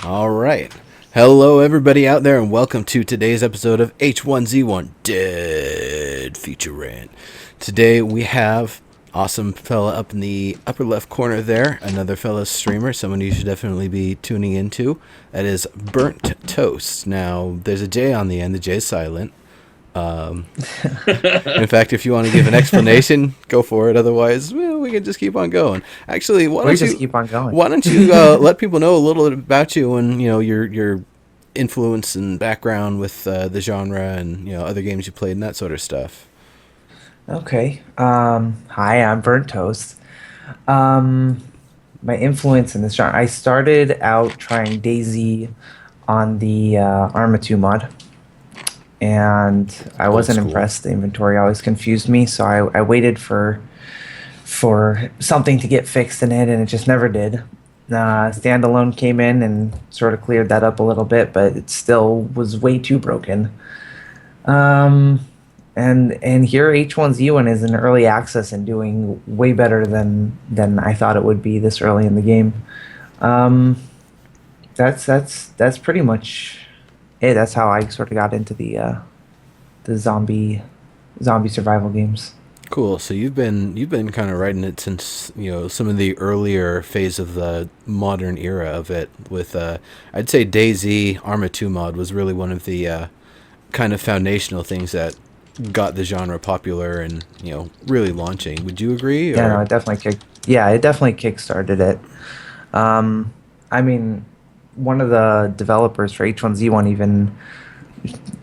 All right. Hello, everybody out there, and welcome to today's episode of H1Z1 Dead Feature Rant. Today we have awesome fella up in the upper left corner there, another fellow streamer, someone you should definitely be tuning into. That is Burnt Toast. Now, there's a J on the end. The J is silent. In fact, if you want to give an explanation, go for it. Otherwise, well, we can just keep on going. Actually, Keep on going. why don't you let people know a little bit about you and your influence and background with the genre and other games you played and that sort of stuff. Okay. Hi, I'm Burnt Toast. Um, my influence in this genre, I started out trying Daisy on the Arma 2 mod, and I Old wasn't school. impressed. The inventory always confused me, so I waited for something to get fixed in it, and it just never did. Standalone came in and sort of cleared that up a little bit, but it still was way too broken. Um, and here H1Z1 is in early access and doing way better than I thought it would be this early in the game. Um, that's pretty much it. That's how I sort of got into the zombie survival games. Cool. So you've been kind of writing it since some of the earlier phase of the modern era of it. With I'd say DayZ Arma 2 mod was really one of the kind of foundational things that got the genre popular and really launching. Would you agree? Yeah, no, Or it definitely kickstarted it. I mean, one of the developers for H1Z1 even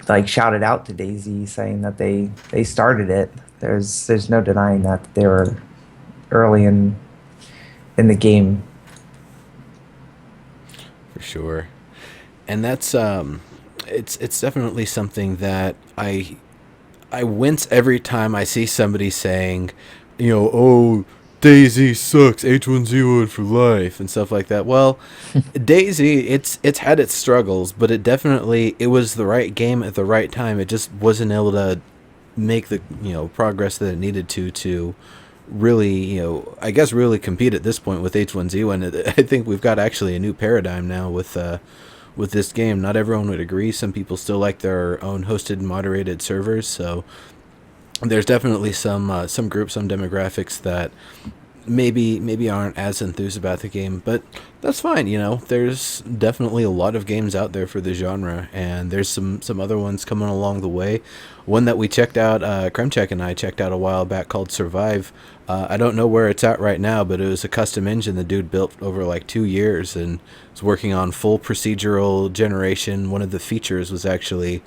like shouted out to Daisy saying that they started it. There's no denying that they were early in the game. for sure. And that's it's definitely something that I wince every time I see somebody saying, oh, Daisy sucks, H1Z1 for life and stuff like that. Well, Daisy, it's had its struggles, but it was the right game at the right time. It just wasn't able to make the progress that it needed to really I guess really compete at this point with H1Z1. I think we've got actually a new paradigm now with this game. Not everyone would agree. Some people still like their own hosted and moderated servers, so there's definitely some groups, some demographics that maybe aren't as enthused about the game, but that's fine. There's definitely a lot of games out there for the genre, and there's some other ones coming along the way. One that we checked out, Kremchek and I checked out a while back, called Survive. I don't know where it's at right now, but it was a custom engine the dude built over like 2 years and was working on full procedural generation. One of the features was actually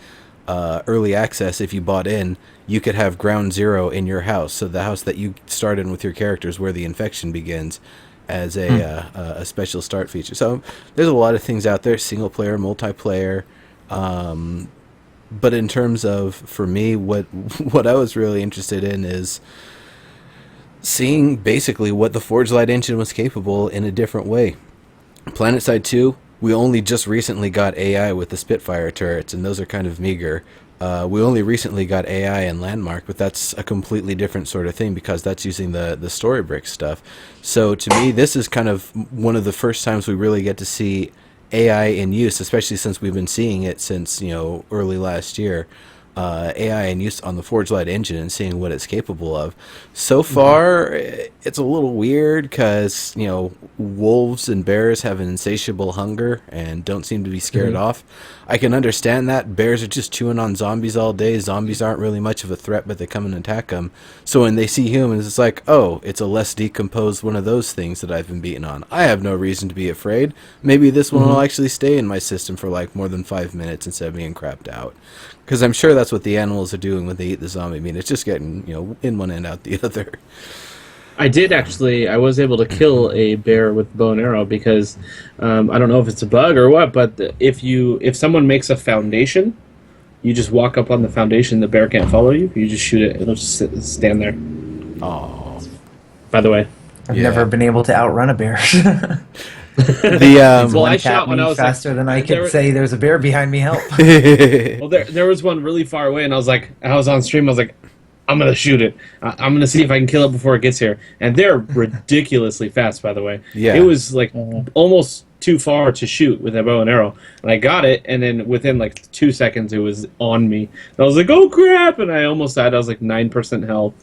early access. If you bought in, you could have ground zero in your house, so the house that you start in with your characters where the infection begins, as a special start feature. So there's a lot of things out there, single player, multiplayer. But in terms of, for me, what what I was really interested in is seeing basically what the Forge Light engine was capable in a different way. PlanetSide 2, we only just recently got AI with the Spitfire turrets, and those are kind of meager. We only recently got AI in Landmark, but that's a completely different sort of thing because that's using the story brick stuff. So to me, this is kind of one of the first times we really get to see AI in use, especially since we've been seeing it since early last year. AI in use on the Forge Light engine and seeing what it's capable of. So far, it's a little weird because wolves and bears have an insatiable hunger and don't seem to be scared off. I can understand that. Bears are just chewing on zombies all day. Zombies aren't really much of a threat, but they come and attack them. So when they see humans, it's like, oh, it's a less decomposed one of those things that I've been beaten on. I have no reason to be afraid. Maybe this one will actually stay in my system for like more than 5 minutes instead of being crapped out. Because I'm sure that's what the animals are doing when they eat the zombie meat. It's just getting, in one end out the other. I was able to kill a bear with bow and arrow because I don't know if it's a bug or what, but if someone makes a foundation, you just walk up on the foundation, the bear can't follow you. You just shoot it; it'll just stand there. Oh, By the way, I've yeah. never been able to outrun a bear. The Well, I One shot tapped when me I was faster than I there could were- say there's a bear behind me. Help! well, there was one really far away, and I was on stream. I was like, I'm gonna shoot it. I'm gonna see if I can kill it before it gets here. And they're ridiculously fast, by the way. Yeah. It was like almost too far to shoot with a bow and arrow, and I got it. And then within like 2 seconds, it was on me. And I was like, "Oh crap!" And I almost died. I was like 9% health.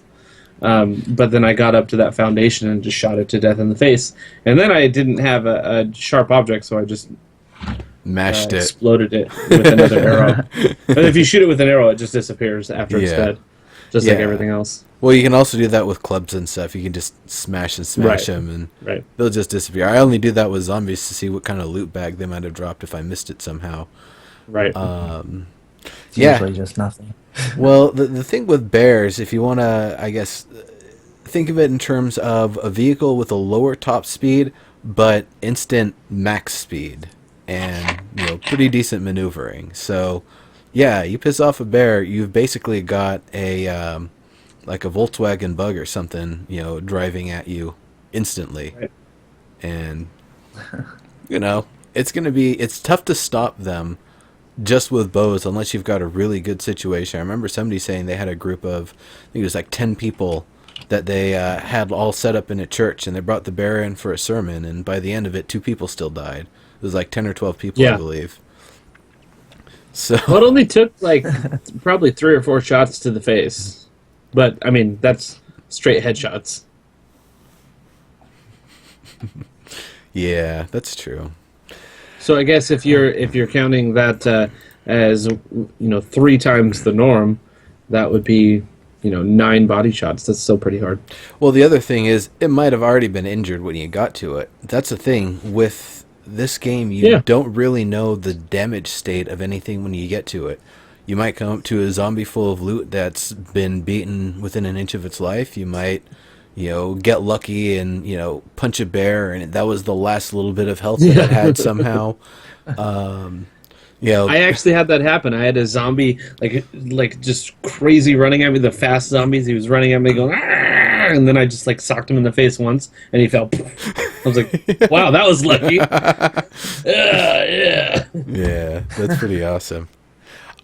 But then I got up to that foundation and just shot it to death in the face. And then I didn't have a sharp object, so I just Mashed it. exploded it with another arrow. And if you shoot it with an arrow, it just disappears after it's Yeah. dead, just like Yeah. everything else. Well, you can also do that with clubs and stuff. You can just smash and smash Right. them, and Right. they'll just disappear. I only do that with zombies to see what kind of loot bag they might have dropped if I missed it somehow. Right. It's Yeah. usually just nothing. Well, the thing with bears, if you want to, I guess, think of it in terms of a vehicle with a lower top speed, but instant max speed, and pretty decent maneuvering. So, yeah, you piss off a bear, you've basically got a like a Volkswagen Bug or something, driving at you instantly, Right. and it's tough to stop them just with bows unless you've got a really good situation. I remember somebody saying they had a group of, I think it was like 10 people that they had all set up in a church, and they brought the bear in for a sermon, and by the end of it, 2 people still died. It was like 10 or 12 people, Yeah. I believe. So Well, it only took like probably 3 or 4 shots to the face, but I mean that's straight headshots. yeah, that's true. So I guess if you're counting that as 3 times the norm, that would be 9 body shots. That's still pretty hard. Well, the other thing is, it might have already been injured when you got to it. That's the thing with this game. You Yeah. don't really know the damage state of anything when you get to it. You might come up to a zombie full of loot that's been beaten within an inch of its life. You might, get lucky and, punch a bear, and that was the last little bit of health that it had somehow. I actually had that happen. I had a zombie like just crazy running at me. The fast zombies. He was running at me going, "Arr!" And then I just like socked him in the face once, and he fell. I was like, "Wow, that was lucky." Yeah. Yeah, that's pretty awesome.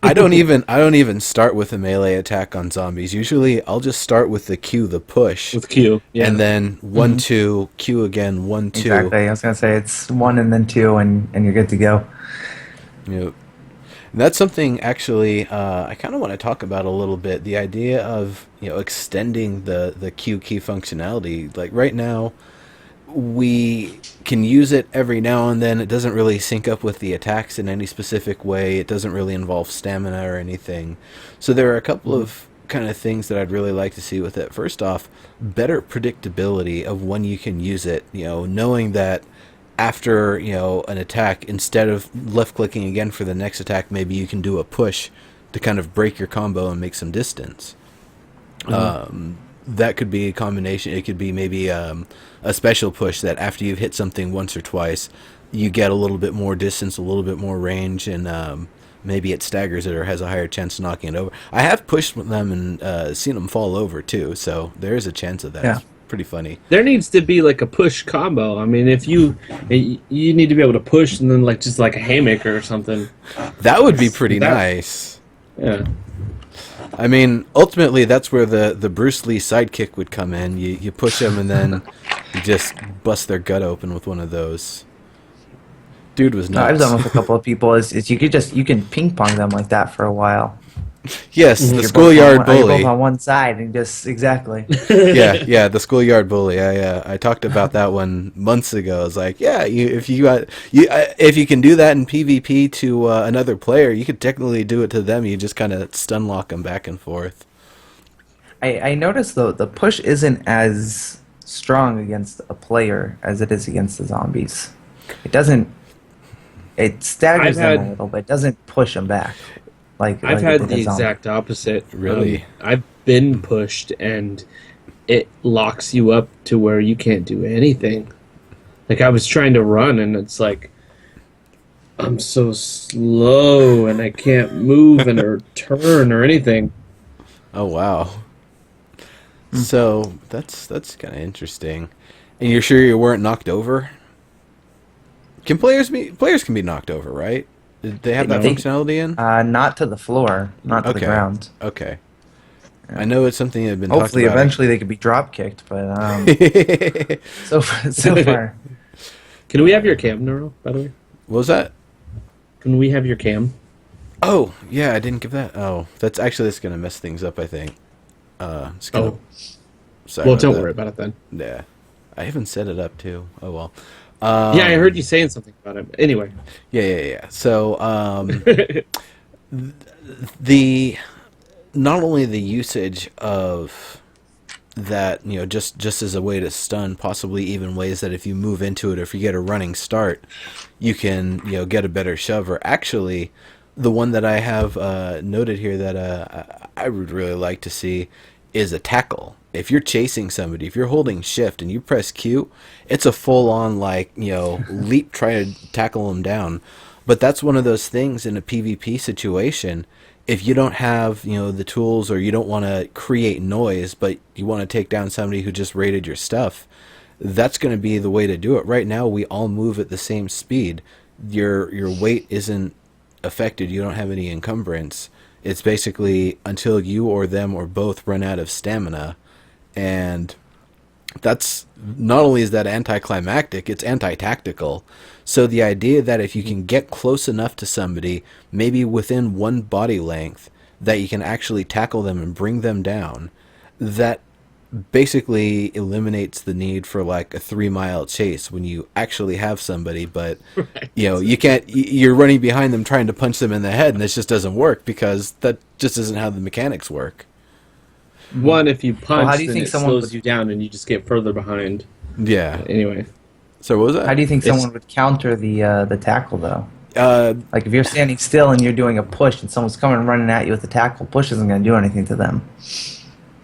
I don't even start with a melee attack on zombies. Usually, I'll just start with the Q, the push, With Q. Yeah. and then 1 2 Q again 1 2. Exactly. I was gonna say it's 1 and then 2, and you're good to go. Yep. And that's something actually I kind of want to talk about a little bit. The idea of extending the Q key functionality. Like right now, we can use it every now and then. It doesn't really sync up with the attacks in any specific way. It doesn't really involve stamina or anything. So there are a couple of kind of things that I'd really like to see with it. First off, better predictability of when you can use it. Knowing that after an attack, instead of left clicking again for the next attack, maybe you can do a push to kind of break your combo and make some distance. That could be a combination. It could be maybe a special push that after you've hit something once or twice, you get a little bit more distance, a little bit more range, and maybe it staggers it or has a higher chance of knocking it over. I have pushed them and seen them fall over too, so there is a chance of that. Yeah. It's pretty funny. There needs to be like a push combo. I mean, if you need to be able to push and then just like a haymaker or something. That would be pretty That- nice. Yeah. I mean, ultimately, that's where the Bruce Lee sidekick would come in. You push them, and then you just bust their gut open with one of those. Dude was No, I've nuts. done with a couple of people. Is you can ping pong them like that for a while. Yes, the You're schoolyard both on, you're bully. both on one side and just exactly. Yeah, the schoolyard bully. I talked about that one months ago. I was like, yeah, if you can do that in PvP to another player, you could technically do it to them. You just kind of stun lock them back and forth. I noticed though the push isn't as strong against a player as it is against the zombies. It doesn't. It staggers I've them had- a little, but it doesn't push them back. Like I've it had did the zombie. exact opposite. Really? I've been pushed and it locks you up to where you can't do anything. Like I was trying to run and it's like I'm so slow and I can't move and or turn or anything. Oh wow. So that's kind of interesting. And you're sure you weren't knocked over? Can players can be knocked over, right? Did they have that think- functionality in? Not to the floor, not to the Okay. ground. Okay. I know it's something that had been Hopefully, talked about. eventually they could be drop kicked, but so far. Can we have your cam, Neuro, by the way? What was that? Can we have your cam? Oh, yeah, I didn't give that. Oh, that's going to mess things up, I think. It's gonna, sorry Well, about don't that. worry about it then. Yeah. I even set it up, too. Oh, well. Yeah, I heard you saying something about it. Anyway. Yeah. So, the not only the usage of that, just as a way to stun, possibly even ways that if you move into it or if you get a running start, you can, get a better shove. Or actually, the one that I have noted here that I would really like to see is a tackle. If you're chasing somebody, if you're holding shift and you press Q, it's a full-on, leap, try to tackle them down. But that's one of those things in a PvP situation. If you don't have, the tools, or you don't want to create noise, but you want to take down somebody who just raided your stuff, that's going to be the way to do it. Right now, we all move at the same speed. Your weight isn't affected. You don't have any encumbrance. It's basically until you or them or both run out of stamina. And that's not only is that anticlimactic, it's anti-tactical. So the idea that if you can get close enough to somebody, maybe within one body length, that you can actually tackle them and bring them down, that basically eliminates the need for like a 3-mile chase when you actually have somebody. But Right. you can't, you're running behind them trying to punch them in the head, and this just doesn't work because that just isn't how the mechanics work. One, if you punch, how do you then think it someone slows would- you down and you just get further behind. Yeah. Anyway. So what was that? How do you think It's- someone would counter the tackle though? uh, Like if you're standing still and you're doing a push and someone's coming running at you with a tackle, push isn't going to do anything to them.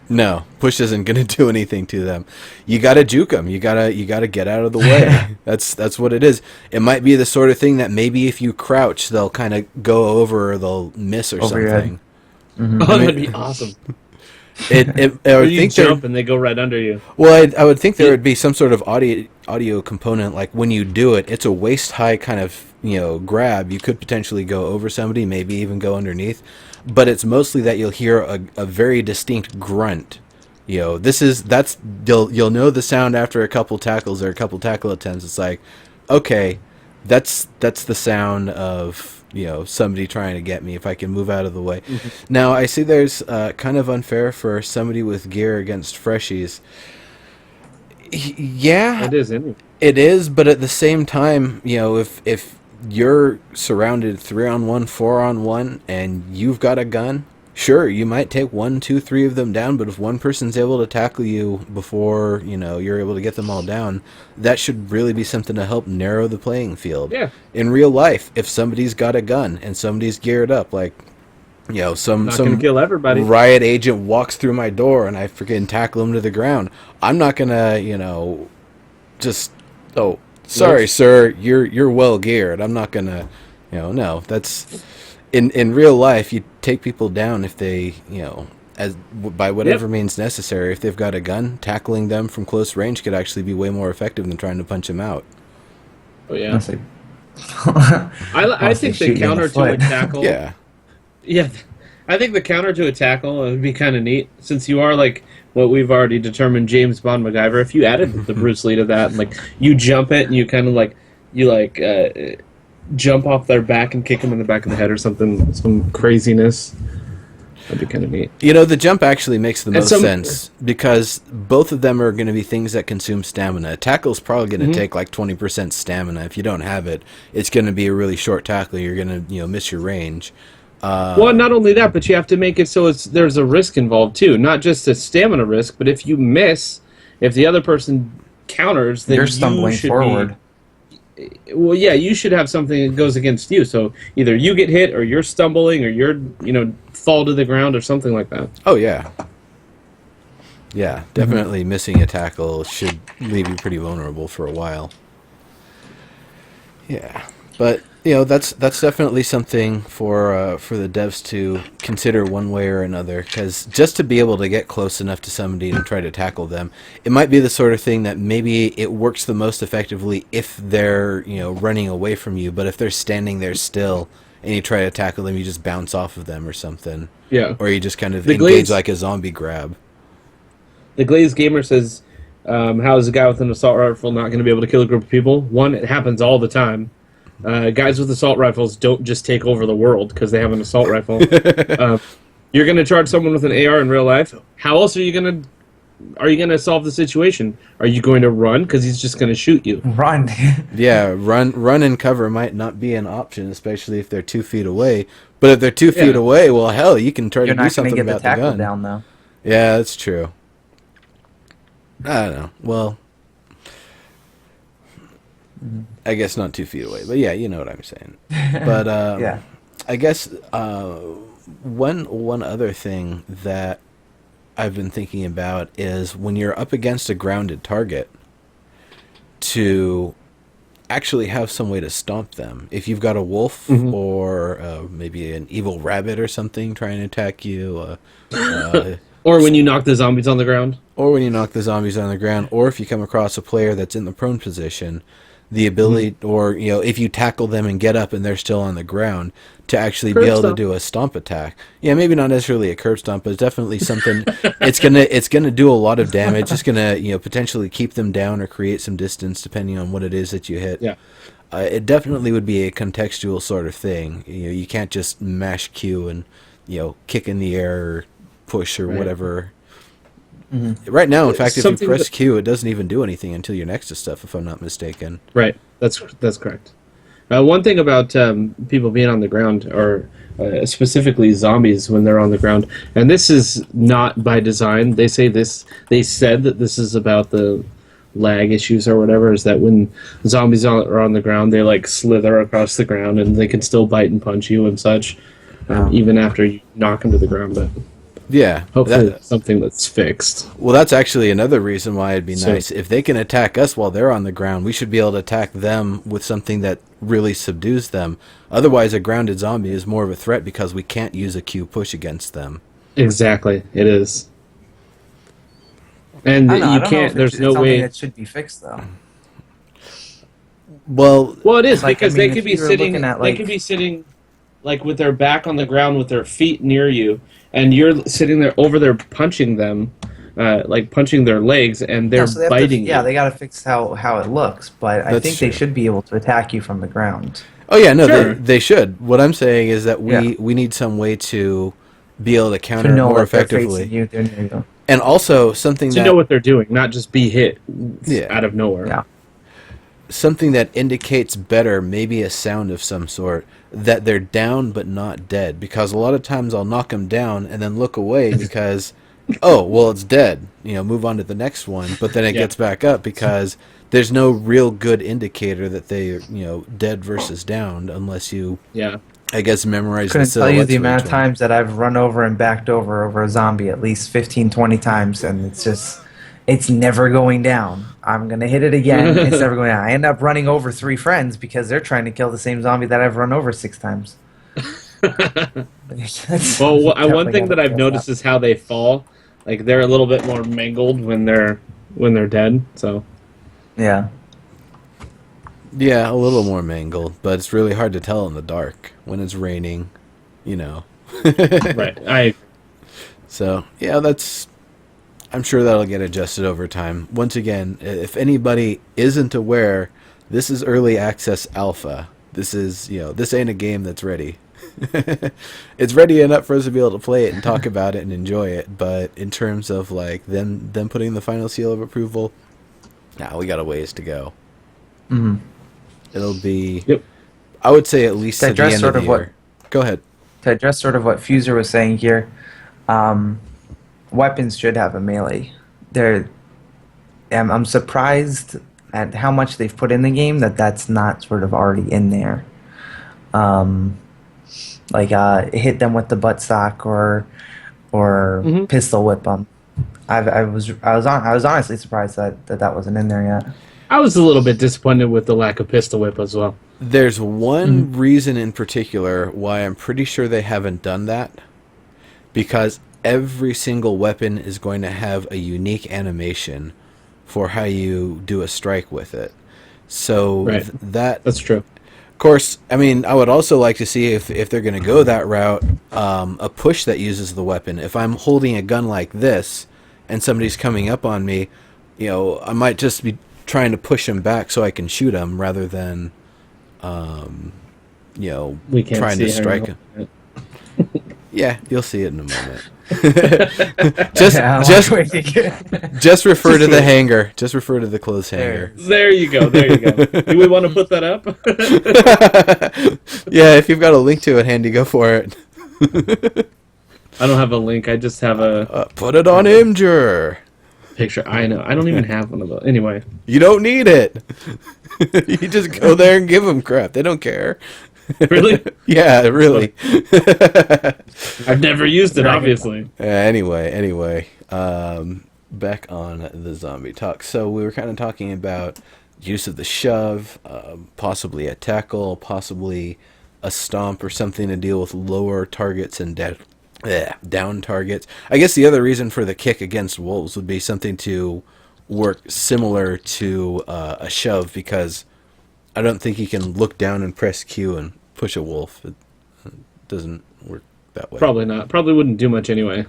No, push isn't going to do anything to them. You got to juke them. You got to get out of the way. That's what it is. It might be the sort of thing that maybe if you crouch, they'll kind of go over, or they'll miss or Over your head. something. Oh, that'd be awesome. I Or would you think jump and they go right under you. well, I would think there would be some sort of audio component. Like when you do it, it's a waist high kind of grab. You could potentially go over somebody, maybe even go underneath, but it's mostly that you'll hear a very distinct grunt. You'll know the sound after a couple tackles or a couple tackle attempts. It's like, okay, that's the sound of somebody trying to get me if I can move out of the way. Mm-hmm. Now I see there's kind of unfair for somebody with gear against freshies. Yeah, It is, isn't it? it is, but at the same time, if you're surrounded 3-on-1, 4-on-1, and you've got a gun, sure, you might take 1, 2, 3 of them down, but if one person's able to tackle you before, you're able to get them all down, that should really be something to help narrow the playing field. Yeah. In real life, if somebody's got a gun and somebody's geared up, like, some Not gonna kill everybody. riot agent walks through my door and I freaking tackle him to the ground, I'm not gonna, just, oh, sorry, Yes. sir, you're well geared. I'm not gonna, no, that's in real life. You take people down if they, by whatever Yep. means necessary. If they've got a gun, tackling them from close range could actually be way more effective than trying to punch them out. Oh, yeah. Unless they- I Unless think they the shoot you in counter the to a foot. tackle. Yeah, Yeah, I think the counter to a tackle would be kind of neat, since you are like what we've already determined, James Bond MacGyver. If you added the Bruce Lee to that, and like you jump it and you kind of jump off their back and kick them in the back of the head or something, some craziness. That'd be kind of neat. the jump actually makes the most some- sense because both of them are going to be things that consume stamina. A tackle's probably going to take like 20% stamina. If you don't have it, it's going to be a really short tackle. You're going to miss your range. Well, not only that, but you have to make it so there's a risk involved too, not just a stamina risk, but if you miss, if the other person counters, then You're you stumbling should forward. Well, yeah, you should have something that goes against you. So either you get hit, or you're stumbling, or you're fall to the ground, or something like that. Oh yeah, yeah, definitely missing a tackle should leave you pretty vulnerable for a while. Yeah, but that's definitely something for the devs to consider one way or another. Because just to be able to get close enough to somebody and try to tackle them, it might be the sort of thing that maybe it works the most effectively if they're running away from you. But if they're standing there still and you try to tackle them, you just bounce off of them or something. Yeah. Or you just kind of The engage Glaze- like a zombie grab. The Glazed Gamer says, how is a guy with an assault rifle not going to be able to kill a group of people? One, it happens all the time. Guys with assault rifles don't just take over the world because they have an assault rifle. You're going to charge someone with an AR in real life. How else are you going to solve the situation? Are you going to run because he's just going to shoot you? Run. Yeah, run and cover might not be an option, especially if they're 2 feet away. But if they're 2 feet away, well, hell, you can try You're to do not going to something get the about the tackle gun. down, though. Yeah, that's true. I don't know. Well, I guess not 2 feet away, but yeah, you know what I'm saying. But Yeah. I guess one other thing that I've been thinking about is when you're up against a grounded target, to actually have some way to stomp them. If you've got a wolf or maybe an evil rabbit or something trying to attack you, Or when you knock the zombies on the ground. or when you knock the zombies on the ground, or if you come across a player that's in the prone position, the ability, or if you tackle them and get up and they're still on the ground, to actually Curb be able stomp. to do a stomp attack. Yeah, maybe not necessarily a curb stomp, but it's definitely something. It's gonna do a lot of damage. It's gonna potentially keep them down or create some distance depending on what it is that you hit. Yeah. It definitely would be a contextual sort of thing. You can't just mash Q and kick in the air or push or whatever. Right now, in fact, if you Something press that- Q, it doesn't even do anything until you're next to stuff, if I'm not mistaken. Right. That's correct. One thing about people being on the ground, or specifically zombies when they're on the ground, and this is not by design. They said that this is about the lag issues or whatever. Is that when zombies are on the ground, they like slither across the ground and they can still bite and punch you and such, even after you knock them to the ground. But Yeah. hopefully, that's something that's fixed. Well, that's actually another reason why it'd be So- nice. If they can attack us while they're on the ground, we should be able to attack them with something that really subdues them. Otherwise, a grounded zombie is more of a threat because we can't use a Q push against them. Exactly, it is. And I don't know, I you don't know can't. if There's it's no something way. that should be fixed, though. Well, Well, it is Like, because I mean, they could if be you were sitting. looking at, They like- could be sitting, like with their back on the ground, with their feet near you, and you're sitting there over there punching them, like punching their legs, and they're No, so they have biting to, yeah, you. they got to fix how it looks, but I That's think true. they should be able to attack you from the ground. oh yeah, no, Sure. they should. What I'm saying is that we Yeah. we need some way to be able to counter To it know more that they're effectively, facing you, they're near you. and also something To that know what they're doing, not just be hit Yeah. out of nowhere. Yeah. something that indicates better, maybe a sound of some sort, that they're down but not dead. Because a lot of times I'll knock them down and then look away because, oh, well, it's dead. Move on to the next one. But then it Yeah. gets back up because there's no real good indicator that they're, dead versus downed unless you, Yeah. I guess, memorize Couldn't the tell you silhouettes the for amount each of one. times that I've run over and backed over a zombie at least 15, 20 times, and it's never going down. I'm going to hit it again. It's never going down. I end up running over 3 friends because they're trying to kill the same zombie that I've run over 6 times. Well, one thing that I've noticed is how they fall. Like they're a little bit more mangled when they're dead. So Yeah. Yeah, a little more mangled, but it's really hard to tell in the dark when it's raining, right, So, yeah, I'm sure that'll get adjusted over time. Once again, if anybody isn't aware, this is early access alpha. This is, this ain't a game that's ready. It's ready enough for us to be able to play it and talk about it and enjoy it, but in terms of like them putting the final seal of approval, we got a ways to go. Mhm. It'll be, Yep. I would say at least To to the address end sort of the of what- year. Go ahead. To address sort of what Fuser was saying here, weapons should have a melee. I'm surprised at how much they've put in the game that's not sort of already in there. Hit them with the buttstock or Mhm. pistol whip them. I was honestly surprised that wasn't in there yet. I was a little bit disappointed with the lack of pistol whip as well. There's one reason in particular why I'm pretty sure they haven't done that. Because every single weapon is going to have a unique animation for how you do a strike with it. So Right. that That's true. Of course, I mean, I would also like to see if they're going to go that route, a push that uses the weapon. If I'm holding a gun like this and somebody's coming up on me, I might just be trying to push him back so I can shoot him rather than, We can't trying see to how strike you're him. Yeah, you'll see it in a moment. just Yeah, just waiting. just refer to the hanger. Just refer to the clothes hanger. There you go. There you go. Do we want to put that up? Yeah, if you've got a link to it handy, go for it. I don't have a link. I just have a Put it on Imgur. picture. I know. I don't even have one of those. Anyway. You don't need it. You just go there and give them crap. They don't care. Really? Yeah, really. I've never used it, obviously. Anyway, back on the zombie talk. So we were kind of talking about use of the shove, possibly a tackle, possibly a stomp or something to deal with lower targets and down targets. I guess the other reason for the kick against wolves would be something to work similar to a shove, because I don't think you can look down and press Q and push a wolf. It doesn't work that way. Probably not. Probably wouldn't do much anyway.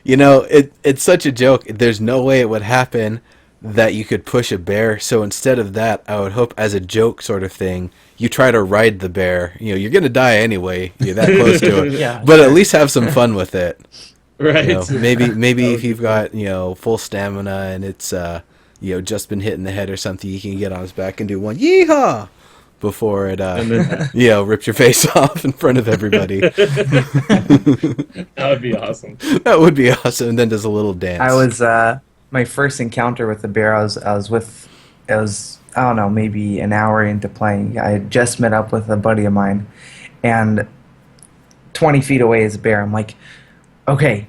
It's such a joke. There's no way it would happen that you could push a bear. So instead of that, I would hope, as a joke sort of thing, you try to ride the bear. You're going to die anyway. You're that close to it. Yeah. But at least have some fun with it. Right. Maybe if you've got, full stamina and it's just been hit in the head or something, you can get on his back and do one yeehaw before it rips your face off in front of everybody. That would be awesome. That would be awesome. And then does a little dance. I was my first encounter with the bear. I was I don't know, maybe an hour into playing. I had just met up with a buddy of mine, and 20 feet away is a bear. I'm like, okay,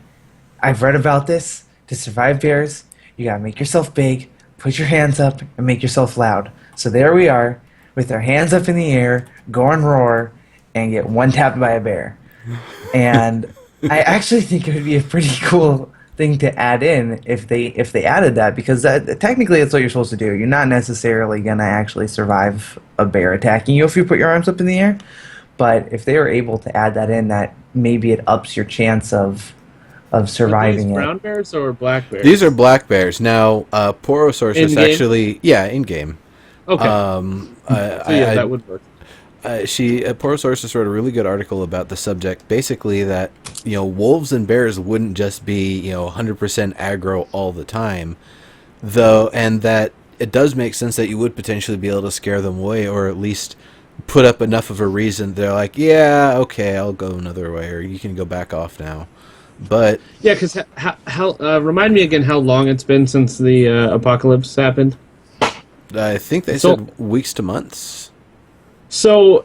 I've read about this. To survive bears, you gotta make yourself big, put your hands up, and make yourself loud. So there we are, with our hands up in the air, go and roar, and get one tapped by a bear. And I actually think it would be a pretty cool thing to add in if they added that, because technically that's what you're supposed to do. You're not necessarily gonna actually survive a bear attacking you if you put your arms up in the air. But if they were able to add that in, that maybe it ups your chance of surviving Are these it. brown bears or black bears? These are black bears. Now, Porosaurus In-game? actually, in game. Okay. That would work. Porosaurus wrote a really good article about the subject. Basically, that wolves and bears wouldn't just be 100% aggro all the time, though, and that it does make sense that you would potentially be able to scare them away, or at least put up enough of a reason. They're like, yeah, okay, I'll go another way, or you can go back off now. But Yeah, because remind me again how long it's been since the apocalypse happened. I think they said weeks to months. So,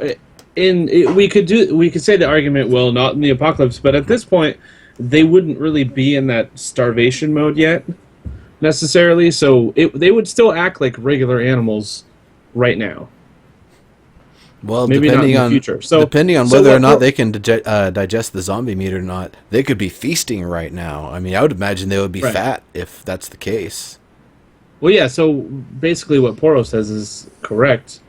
we could say the argument, well, not in the apocalypse, but at this point, they wouldn't really be in that starvation mode yet, necessarily. So they would still act like regular animals right now. Well, Maybe not in the future. So depending on whether or not they can digest the zombie meat or not, they could be feasting right now. I mean, I would imagine they would be fat if that's the case. Well, yeah. So basically, what Poro says is correct.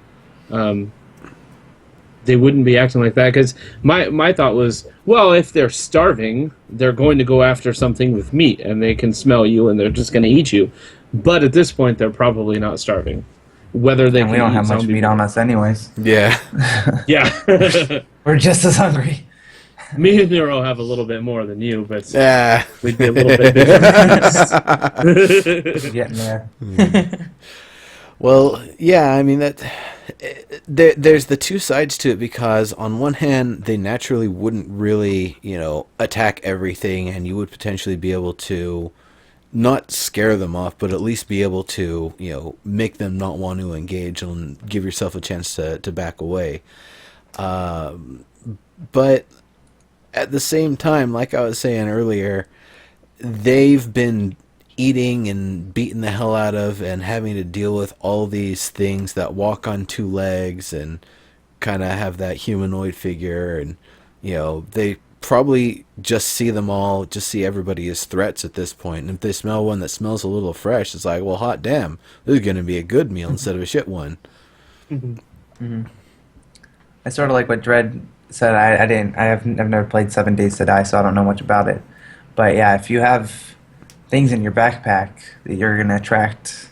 They wouldn't be acting like that, because my thought was, well, if they're starving, they're going to go after something with meat, and they can smell you, and they're just going to eat you. But at this point, they're probably not starving. Whether they And we don't have much meat on us anyways. Yeah. Yeah. We're just as hungry. Me and Nero have a little bit more than you, but Yeah. we'd be a little bit bigger. We're getting there. Well, yeah, I mean there's the two sides to it, because on one hand they naturally wouldn't really, attack everything, and you would potentially be able to not scare them off, but at least be able to, make them not want to engage and give yourself a chance to back away. But at the same time, like I was saying earlier, they've been eating and beaten the hell out of and having to deal with all these things that walk on two legs and kind of have that humanoid figure, and they probably just see everybody as threats at this point. And if they smell one that smells a little fresh, it's like, well, hot damn, this is going to be a good meal instead of a shit one. Hmm. I sort of like what Dredd said. I didn't. I've never played 7 Days to Die, so I don't know much about it. But yeah, if you have things in your backpack that you're gonna attract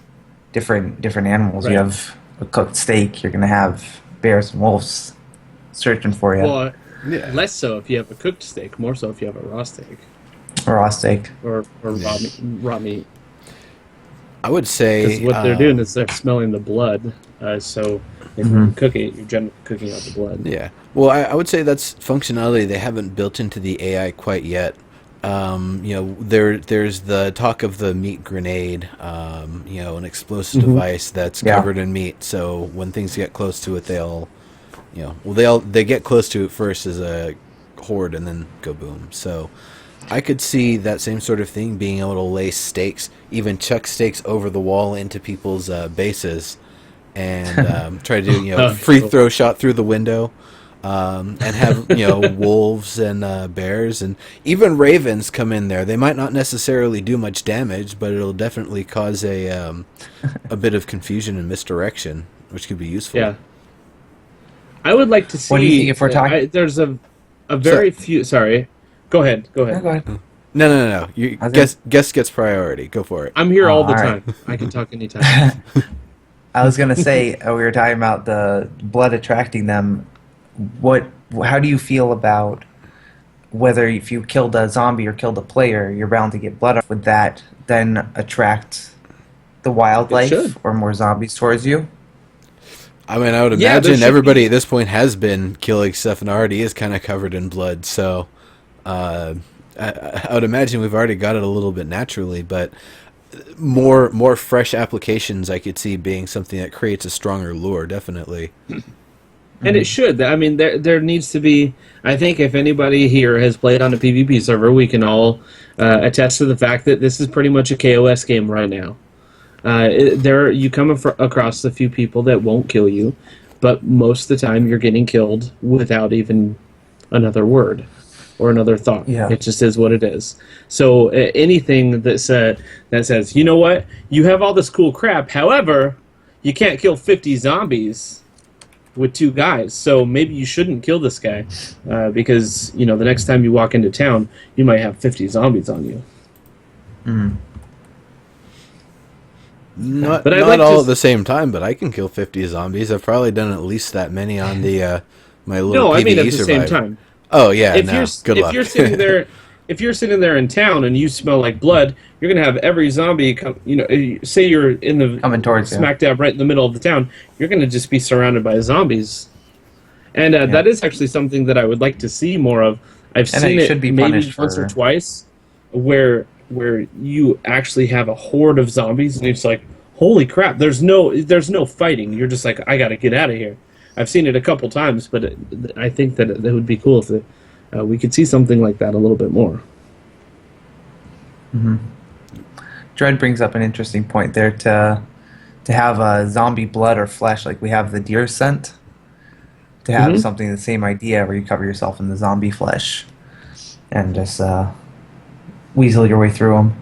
different animals. You Right. have a cooked steak. You're gonna have bears and wolves searching for you. Well, Yeah. less so if you have a cooked steak, more so if you have a raw steak Or raw steak. or raw meat. I would Because say, what they're doing is they're smelling the blood. So if you cook it, you're generally cooking out the blood. yeah. Well, I would say that's functionality they haven't built into the AI quite yet. There's the talk of the meat grenade, an explosive device that's Yeah. covered in meat. So when things get close to it, they get close to it first as a horde and then go boom. So I could see that same sort of thing, being able to lay stakes, even chuck stakes over the wall into people's bases, and try to do Oh, free cool. throw shot through the window, and have wolves and bears and even ravens come in there. They might not necessarily do much damage, but it'll definitely cause a bit of confusion and misdirection, which could be useful. Yeah. I would like to see. What do you think if we're talking? There's a So, very few. Sorry, go ahead. Go No, ahead. go ahead. no. You I was gonna- guest gets priority. Go for it. I'm here Oh, all the all time. right. I can talk anytime. I was gonna say we were talking about the blood attracting them. What? How do you feel about whether if you killed a zombie or killed a player, you're bound to get blood? Would that then attract the wildlife should. or more zombies towards you? I mean, I would Yeah, there imagine should everybody be. at this point has been killing stuff and already is kind of covered in blood. So, uh, I would imagine we've already got it a little bit naturally, but more fresh applications I could see being something that creates a stronger lure. Definitely. And it should. I mean, there needs to be. I think if anybody here has played on a PvP server, we can all attest to the fact that this is pretty much a KOS game right now. There, you come across a few people that won't kill you, but most of the time you're getting killed without even another word or another thought. Yeah. It just is what it is. So anything that says, you know what, you have all this cool crap. However, you can't kill 50 zombies with two guys, so maybe you shouldn't kill this guy because the next time you walk into town, you might have 50 zombies on you. Not But I'd not like all to at the same time, but I can kill 50 zombies. I've probably done at least that many on the my little No, I mean PvE at the same survive. time. Oh yeah, If no. you're Good if luck. you're sitting there, if you're sitting there in town and you smell like blood, you're gonna have every zombie come. Say you're in the Coming towards you. smack dab right in the middle of the town, you're gonna just be surrounded by zombies. And that is actually something that I would like to see more of. I've And that seen you it should be maybe punished once or for- twice, where you actually have a horde of zombies, and it's like, holy crap! There's no fighting. You're just like, I gotta get out of here. I've seen it a couple times, but I think that it would be cool if we could see something like that a little bit more. Dredd brings up an interesting point there to have a zombie blood or flesh like we have the deer scent. To have something the same idea where you cover yourself in the zombie flesh and just weasel your way through them.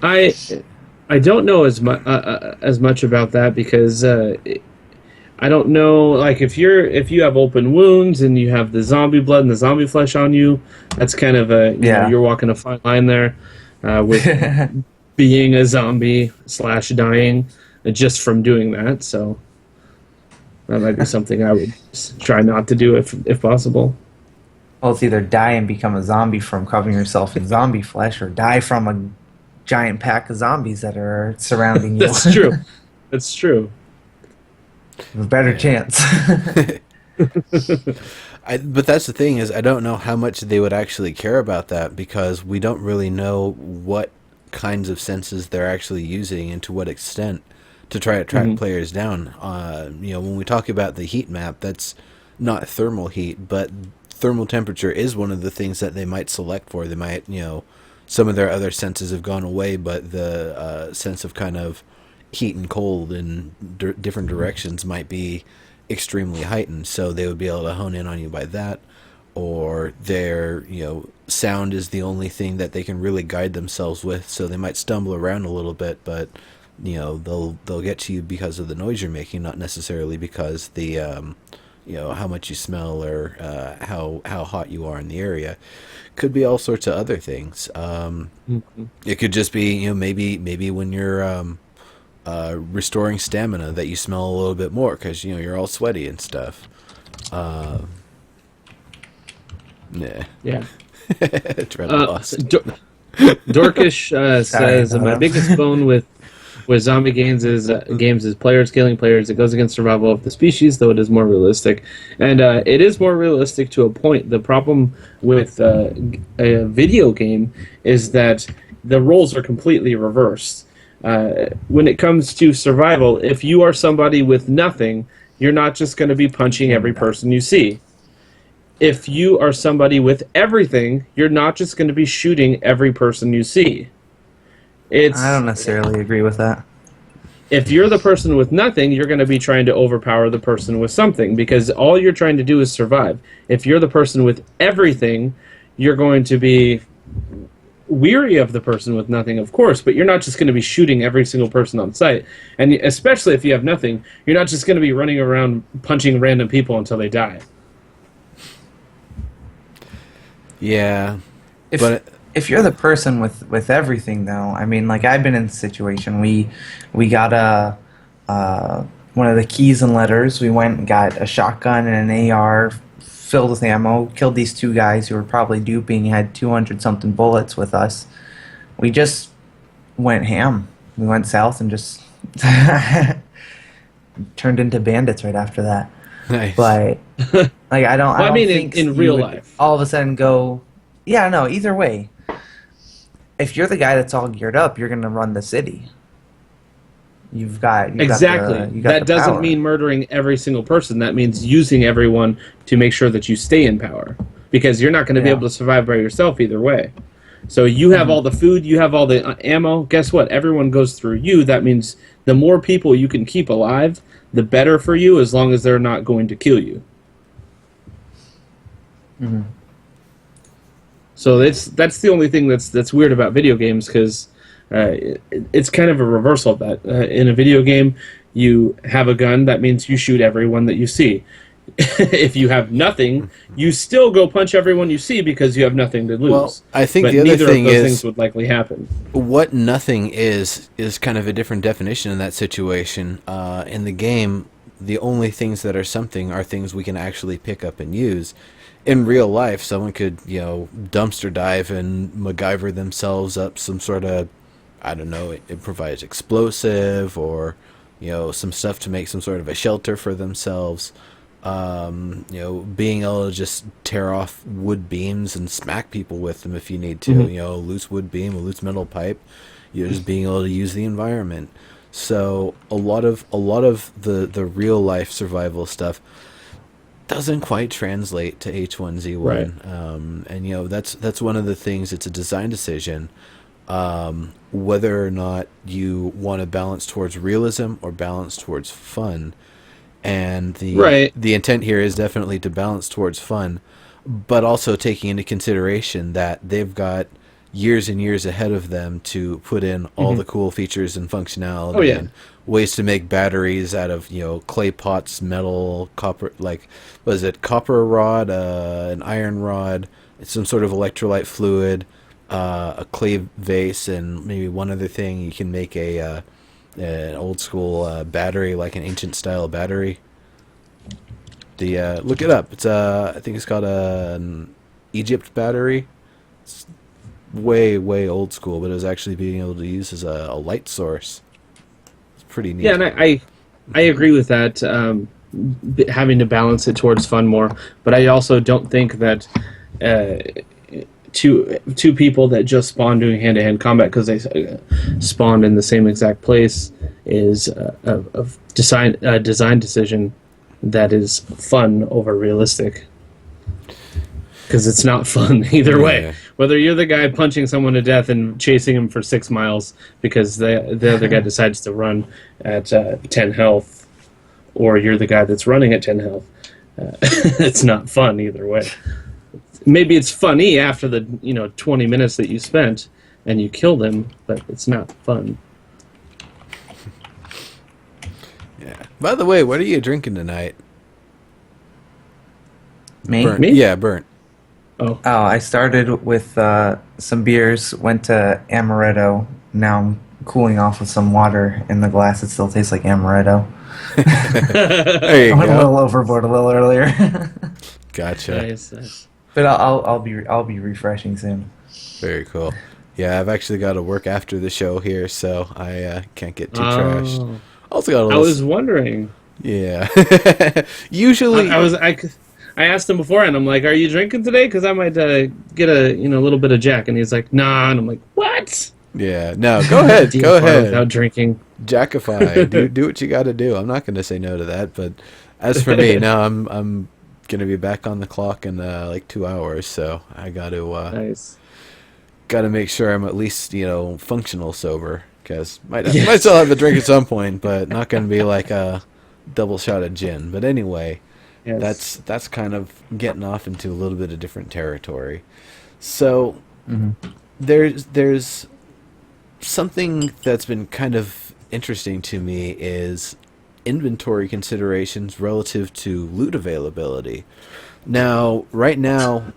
I don't know as much about that because I don't know, like if you have open wounds and you have the zombie blood and the zombie flesh on you, that's kind of you're walking a fine line there with being a zombie / dying just from doing that. So that might be something I would try not to do if possible. Well, it's either die and become a zombie from covering yourself in zombie flesh, or die from a giant pack of zombies that are surrounding you. That's true. That's true. A better chance. But that's the thing is I don't know how much they would actually care about that because we don't really know what kinds of senses they're actually using and to what extent to try to track players down. When we talk about the heat map, that's not thermal heat, but thermal temperature is one of the things that they might select for. They might, some of their other senses have gone away, but the sense of kind of heat and cold in different directions might be extremely heightened. So they would be able to hone in on you by that, or their sound is the only thing that they can really guide themselves with. So they might stumble around a little bit, but they'll get to you because of the noise you're making, not necessarily because the how much you smell or how hot you are in the area. Could be all sorts of other things. It could just be maybe when you're restoring stamina that you smell a little bit more because you're all sweaty and stuff. Yeah. Yeah. Tread lost. Dorkish says my biggest bone with zombie games is players killing players. It goes against survival of the species, though it is more realistic, and it is more realistic to a point. The problem with a video game is that the roles are completely reversed. When it comes to survival, if you are somebody with nothing, you're not just going to be punching every person you see. If you are somebody with everything, you're not just going to be shooting every person you see. I don't necessarily agree with that. If you're the person with nothing, you're going to be trying to overpower the person with something because all you're trying to do is survive. If you're the person with everything, you're going to be weary of the person with nothing, of course, but you're not just going to be shooting every single person on sight. And especially if you have nothing, you're not just going to be running around punching random people until they die. Yeah, If you're the person with everything, though, I mean, like I've been in a situation. We got one of the keys and letters. We went and got a shotgun and an AR filled with ammo. Killed these two guys who were probably duping. Had 200 something bullets with us. We just went ham. We went south and just turned into bandits right after that. Nice. But like I don't. Well, I don't think in you real would life, all of a sudden go. Yeah, no. Either way, if you're the guy that's all geared up, you're going to run the city. You've got exactly. Got that doesn't power. mean murdering every single person. That means using everyone to make sure that you stay in power, because you're not going to be able to survive by yourself either way. So you have all the food, you have all the ammo. Guess what? Everyone goes through you. That means the more people you can keep alive, the better for you, as long as they're not going to kill you. Mm-hmm. So that's the only thing that's weird about video games, because it's kind of a reversal of that. In a video game, you have a gun. That means you shoot everyone that you see. If you have nothing, you still go punch everyone you see because you have nothing to lose. Well, I think but the other neither thing of those is things would likely happen. what nothing is kind of a different definition in that situation. In the game, the only things that are something are things we can actually pick up and use. In real life, someone could, dumpster dive and MacGyver themselves up some sort of, I don't know, it provides explosive or, some stuff to make some sort of a shelter for themselves. Being able to just tear off wood beams and smack people with them if you need to. Mm-hmm. A loose wood beam, a loose metal pipe. Just being able to use the environment. So a lot of the real life survival stuff doesn't quite translate to H1Z1. Right. And that's one of the things. It's a design decision. Whether or not you want to balance towards realism or balance towards fun. And the intent here is definitely to balance towards fun, but also taking into consideration that they've got years and years ahead of them to put in all the cool features and functionality and ways to make batteries out of, clay pots, metal, copper, copper rod, an iron rod, some sort of electrolyte fluid, a clay vase, and maybe one other thing. You can make an old school battery, like an ancient style battery. Look it up. It's I think it's called an Egypt battery. It's way old school, but it was actually being able to use as a light source. It's pretty neat. Yeah, and I agree with that. Having to balance it towards fun more, but I also don't think that two people that just spawn doing hand-to-hand combat because they spawned in the same exact place is a design decision that is fun over realistic. Because it's not fun either way. Whether you're the guy punching someone to death and chasing him for 6 miles because the other guy decides to run at 10 health, or you're the guy that's running at 10 health, it's not fun either way. Maybe it's funny after the 20 minutes that you spent and you kill them, but it's not fun. Yeah. By the way, what are you drinking tonight? Me? Burnt. Me? Yeah, burnt. Oh, Oh, I started with some beers, went to amaretto. Now I'm cooling off with some water in the glass. It still tastes like amaretto. There I you went a go. little overboard a little earlier, Gotcha. nice, nice. but I'll be refreshing soon. Very cool. Yeah, I've actually got to work after the show here, so I can't get too trashed. Oh, Also got a I little. was wondering. Yeah. I, Usually. I was I, I asked him before, and I'm like, "Are you drinking today? Because I might get a little bit of Jack." And he's like, "Nah." And I'm like, "What?" Yeah. No, go ahead. Go DFR without ahead. drinking. Jackify. Do what you got to do. I'm not going to say no to that. But as for me, no, I'm gonna be back on the clock in like 2 hours. So I Nice. got to make sure I'm at least functional sober because might Yes. might still have a drink at some point, but not going to be like a double shot of gin. But anyway, Yes. that's kind of getting off into a little bit of different territory. So there's something that's been kind of interesting to me is inventory considerations relative to loot availability. Now, right now,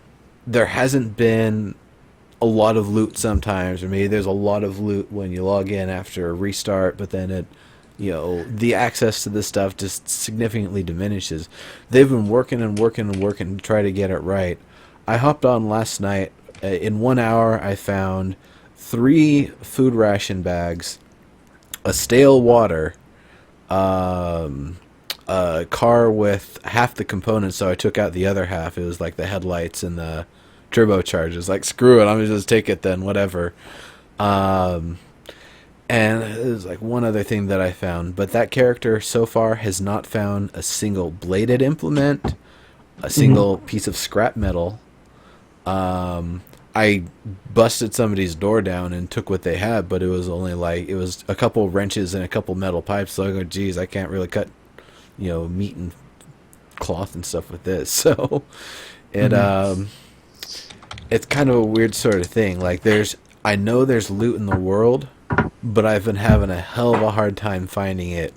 there hasn't been a lot of loot sometimes, or maybe there's a lot of loot when you log in after a restart, but then the access to this stuff just significantly diminishes. They've been working and working and working to try to get it right. I hopped on last night. In 1 hour, I found 3 food ration bags, a stale water, a car with half the components, so I took out the other half. It was like the headlights and the turbochargers. Like, screw it, I'm gonna just take it then, whatever. And there's like one other thing that I found, but that character so far has not found a single bladed implement, a single piece of scrap metal. I busted somebody's door down and took what they had, but it was only it was a couple wrenches and a couple metal pipes. So I go, geez, I can't really cut, meat and cloth and stuff with this. So it's kind of a weird sort of thing. Like, I know there's loot in the world, but I've been having a hell of a hard time finding it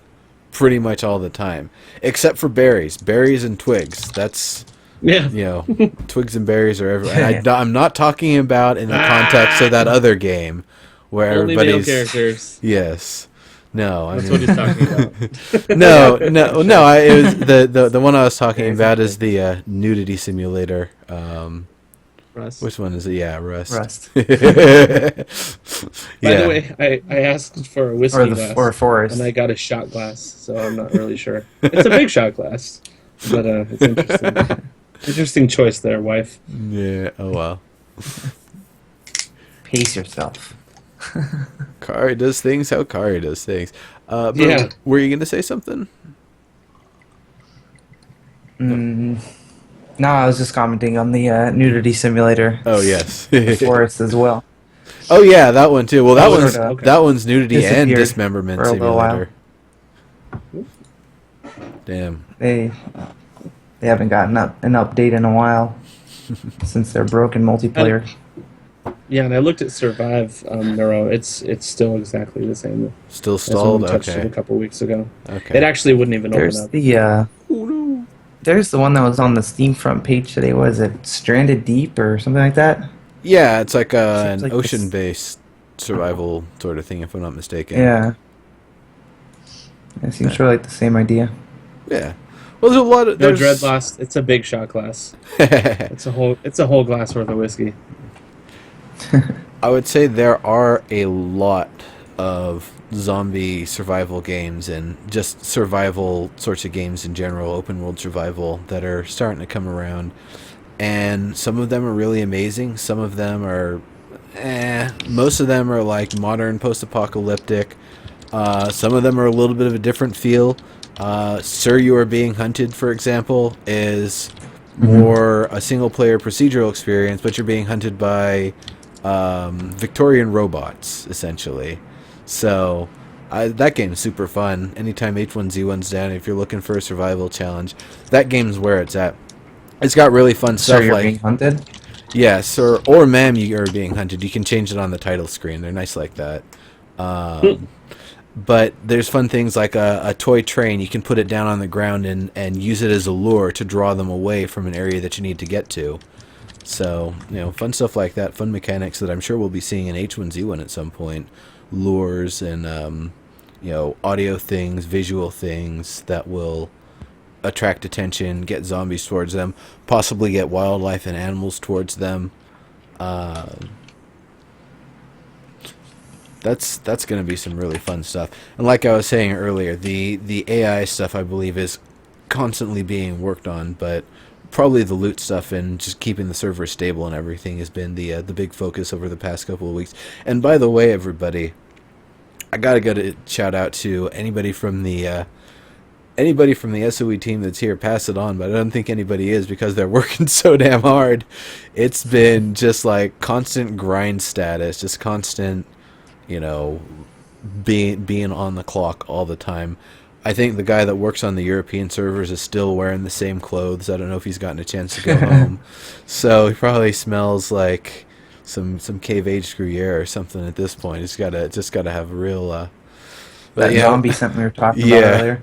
pretty much all the time, except for berries and twigs. That's Yeah. twigs and berries are everywhere. And I'm not talking about in the context of that other game where Only male everybody's characters. Yes. No, That's what he's talking about. no. It was the one I was talking about is the nudity simulator. Russ. Which one is it? Yeah, Rust. Rust. By the way, I asked for a whiskey glass, or forest. and I got a shot glass, so I'm not really sure. It's a big shot glass, but it's interesting. Interesting choice there, wife. Yeah. Oh well. Pace yourself. Kari does things how Kari does things. But Yeah. Were you gonna say something? No, I was just commenting on the nudity simulator. Oh yes. Forest as well. Oh yeah, that one too. Well, that Oh, one's okay. that one's nudity and Disappeared dismemberment for a little while. simulator. Damn. They haven't gotten an update in a while since their broken multiplayer. Yeah, and I looked at Survive Neuro. It's still exactly the same Still as when stalled. we touched it a Okay. couple weeks ago. Okay. It actually wouldn't even There's open up. the there's the one that was on the Steam front page today. Was it Stranded Deep or something like that? Yeah, it's like an Seems like ocean-based survival sort of thing, if I'm not mistaken. Yeah. It seems sort of like the same idea. Yeah. Well, there's a lot of No there's Dread Lost. It's a big shot glass. It's a whole glass worth of whiskey. I would say there are a lot of zombie survival games and just survival sorts of games in general, open world survival, that are starting to come around. And some of them are really amazing. Some of them are most of them are like modern post-apocalyptic. Some of them are a little bit of a different feel. Sir, You Are Being Hunted, for example, is more a single-player procedural experience, but you're being hunted by Victorian robots, essentially. So that game's super fun. Anytime H1Z1's down, if you're looking for a survival challenge, that game's where it's at. It's got really fun So stuff you're like being hunted? yeah, sir, or ma'am, you are being hunted. You can change it on the title screen. They're nice like that. But there's fun things like a toy train. You can put it down on the ground and use it as a lure to draw them away from an area that you need to get to. So, fun stuff like that, fun mechanics that I'm sure we'll be seeing in H1Z1 at some point. Lures and, audio things, visual things that will attract attention, get zombies towards them, possibly get wildlife and animals towards them. That's going to be some really fun stuff. And like I was saying earlier, the AI stuff I believe is constantly being worked on, but probably the loot stuff and just keeping the server stable and everything has been the big focus over the past couple of weeks. And by the way, everybody, I gotta go to shout out to anybody from the SOE team that's here. Pass it on, but I don't think anybody is because they're working so damn hard. It's been just like constant grind status, just constant, being on the clock all the time. I think the guy that works on the European servers is still wearing the same clothes. I don't know if he's gotten a chance to go home. So he probably smells like some cave aged Gruyere or something at this point. He's gotta have a real that zombie something we were talking about earlier.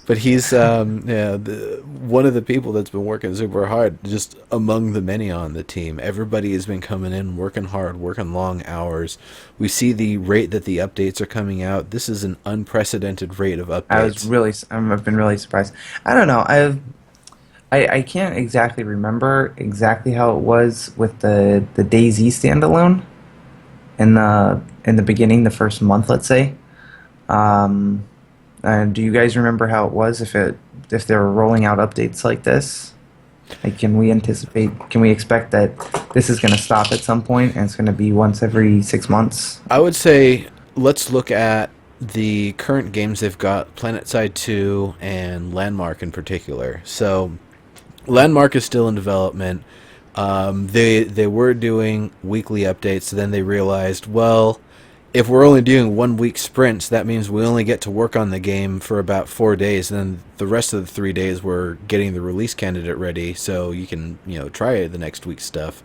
But he's one of the people that's been working super hard, just among the many on the team. Everybody has been coming in, working hard, working long hours. We see the rate that the updates are coming out. This is an unprecedented rate of updates. I've been really surprised. I don't know. I can't exactly remember exactly how it was with the DayZ standalone in the beginning, the first month, let's say. Do you guys remember how it was if they were rolling out updates like this? Like, can we expect that this is going to stop at some point and it's going to be once every 6 months? I would say let's look at the current games they've got, PlanetSide 2 and Landmark in particular. So Landmark is still in development. They were doing weekly updates, then they realized, well, if we're only doing 1 week sprints, that means we only get to work on the game for about 4 days. And then the rest of the 3 days we're getting the release candidate ready so you can, try the next week's stuff.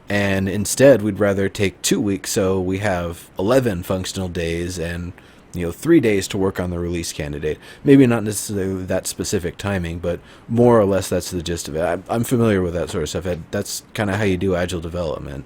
And instead, we'd rather take 2 weeks so we have 11 functional days and, 3 days to work on the release candidate. Maybe not necessarily that specific timing, but more or less that's the gist of it. I'm familiar with that sort of stuff. That's kind of how you do agile development.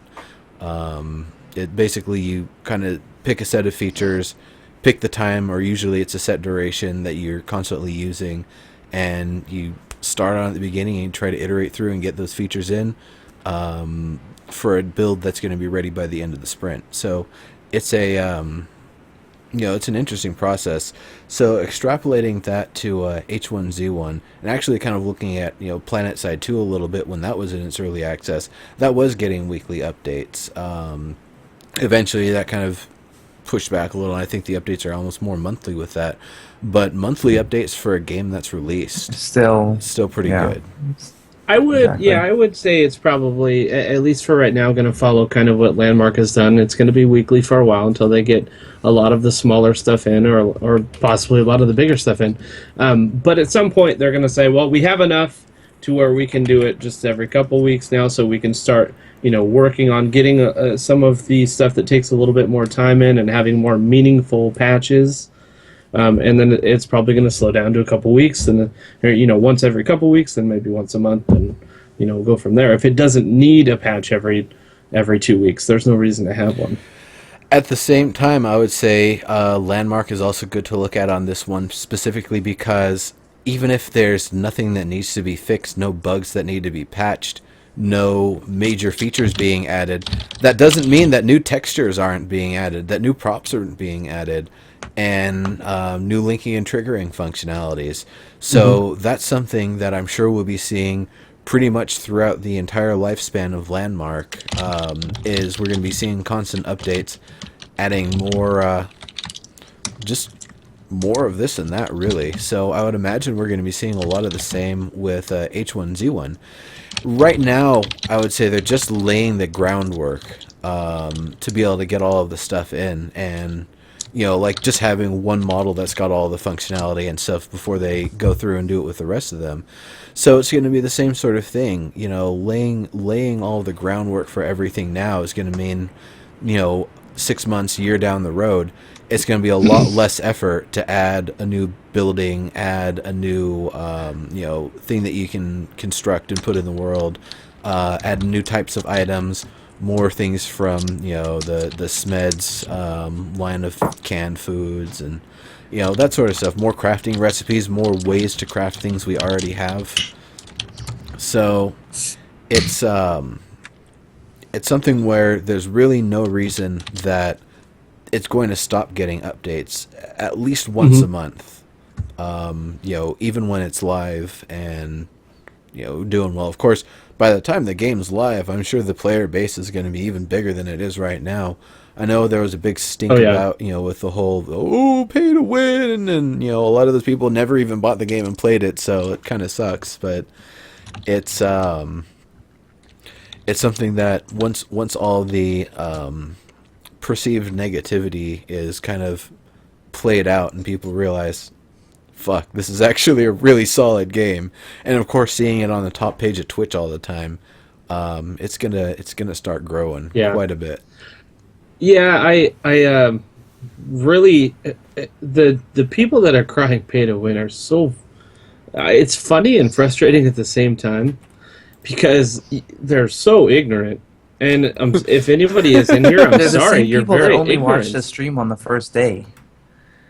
It basically, you kind of pick a set of features, pick the time, or usually it's a set duration that you're constantly using, and you start on at the beginning and you try to iterate through and get those features in for a build that's going to be ready by the end of the sprint. So it's it's an interesting process. So extrapolating that to H1Z1 and actually kind of looking at PlanetSide 2 a little bit when that was in its early access, that was getting weekly updates. Eventually that kind of pushed back a little, and I think the updates are almost more monthly with that. But monthly updates for a game that's released still pretty good. I would say it's probably, at least for right now, going to follow kind of what Landmark has done. It's going to be weekly for a while until they get a lot of the smaller stuff in, or possibly a lot of the bigger stuff in. But at some point, they're going to say, well, we have enough to where we can do it just every couple weeks now, so we can start working on getting some of the stuff that takes a little bit more time in and having more meaningful patches. And then it's probably going to slow down to a couple weeks, and once every couple weeks, then maybe once a month, and we'll go from there. If it doesn't need a patch every 2 weeks, there's no reason to have one. At the same time, I would say Landmark is also good to look at on this one, specifically because even if there's nothing that needs to be fixed, no bugs that need to be patched, no major features being added, that doesn't mean that new textures aren't being added, that new props aren't being added, and new linking and triggering functionalities. So that's something that I'm sure we'll be seeing pretty much throughout the entire lifespan of Landmark, is we're going to be seeing constant updates, adding more, just more of this and that, really. So I would imagine we're going to be seeing a lot of the same with H1Z1. Right now, I would say they're just laying the groundwork to be able to get all of the stuff in, and like just having one model that's got all the functionality and stuff before they go through and do it with the rest of them. So it's going to be the same sort of thing. Laying all the groundwork for everything now is going to mean 6 months, year down the road, it's going to be a lot less effort to add a new building, add a new thing that you can construct and put in the world, add new types of items, more things from the Smeds line of canned foods, and that sort of stuff. More crafting recipes, more ways to craft things we already have. So it's something where there's really no reason that it's going to stop getting updates at least once a month. Even when it's live and doing well. Of course, by the time the game's live, I'm sure the player base is going to be even bigger than it is right now. I know there was a big stink about, with the whole, pay to win, and, a lot of those people never even bought the game and played it, so it kind of sucks, but it's something that once all the perceived negativity is kind of played out and people realize, fuck, this is actually a really solid game, and of course seeing it on the top page of Twitch all the time, it's gonna start growing quite a bit. Yeah, I really the people that are crying pay to win are so it's funny and frustrating at the same time because they're so ignorant. And if anybody is in here, I'm sorry, you're people very that only ignorant. watched the stream on the first day.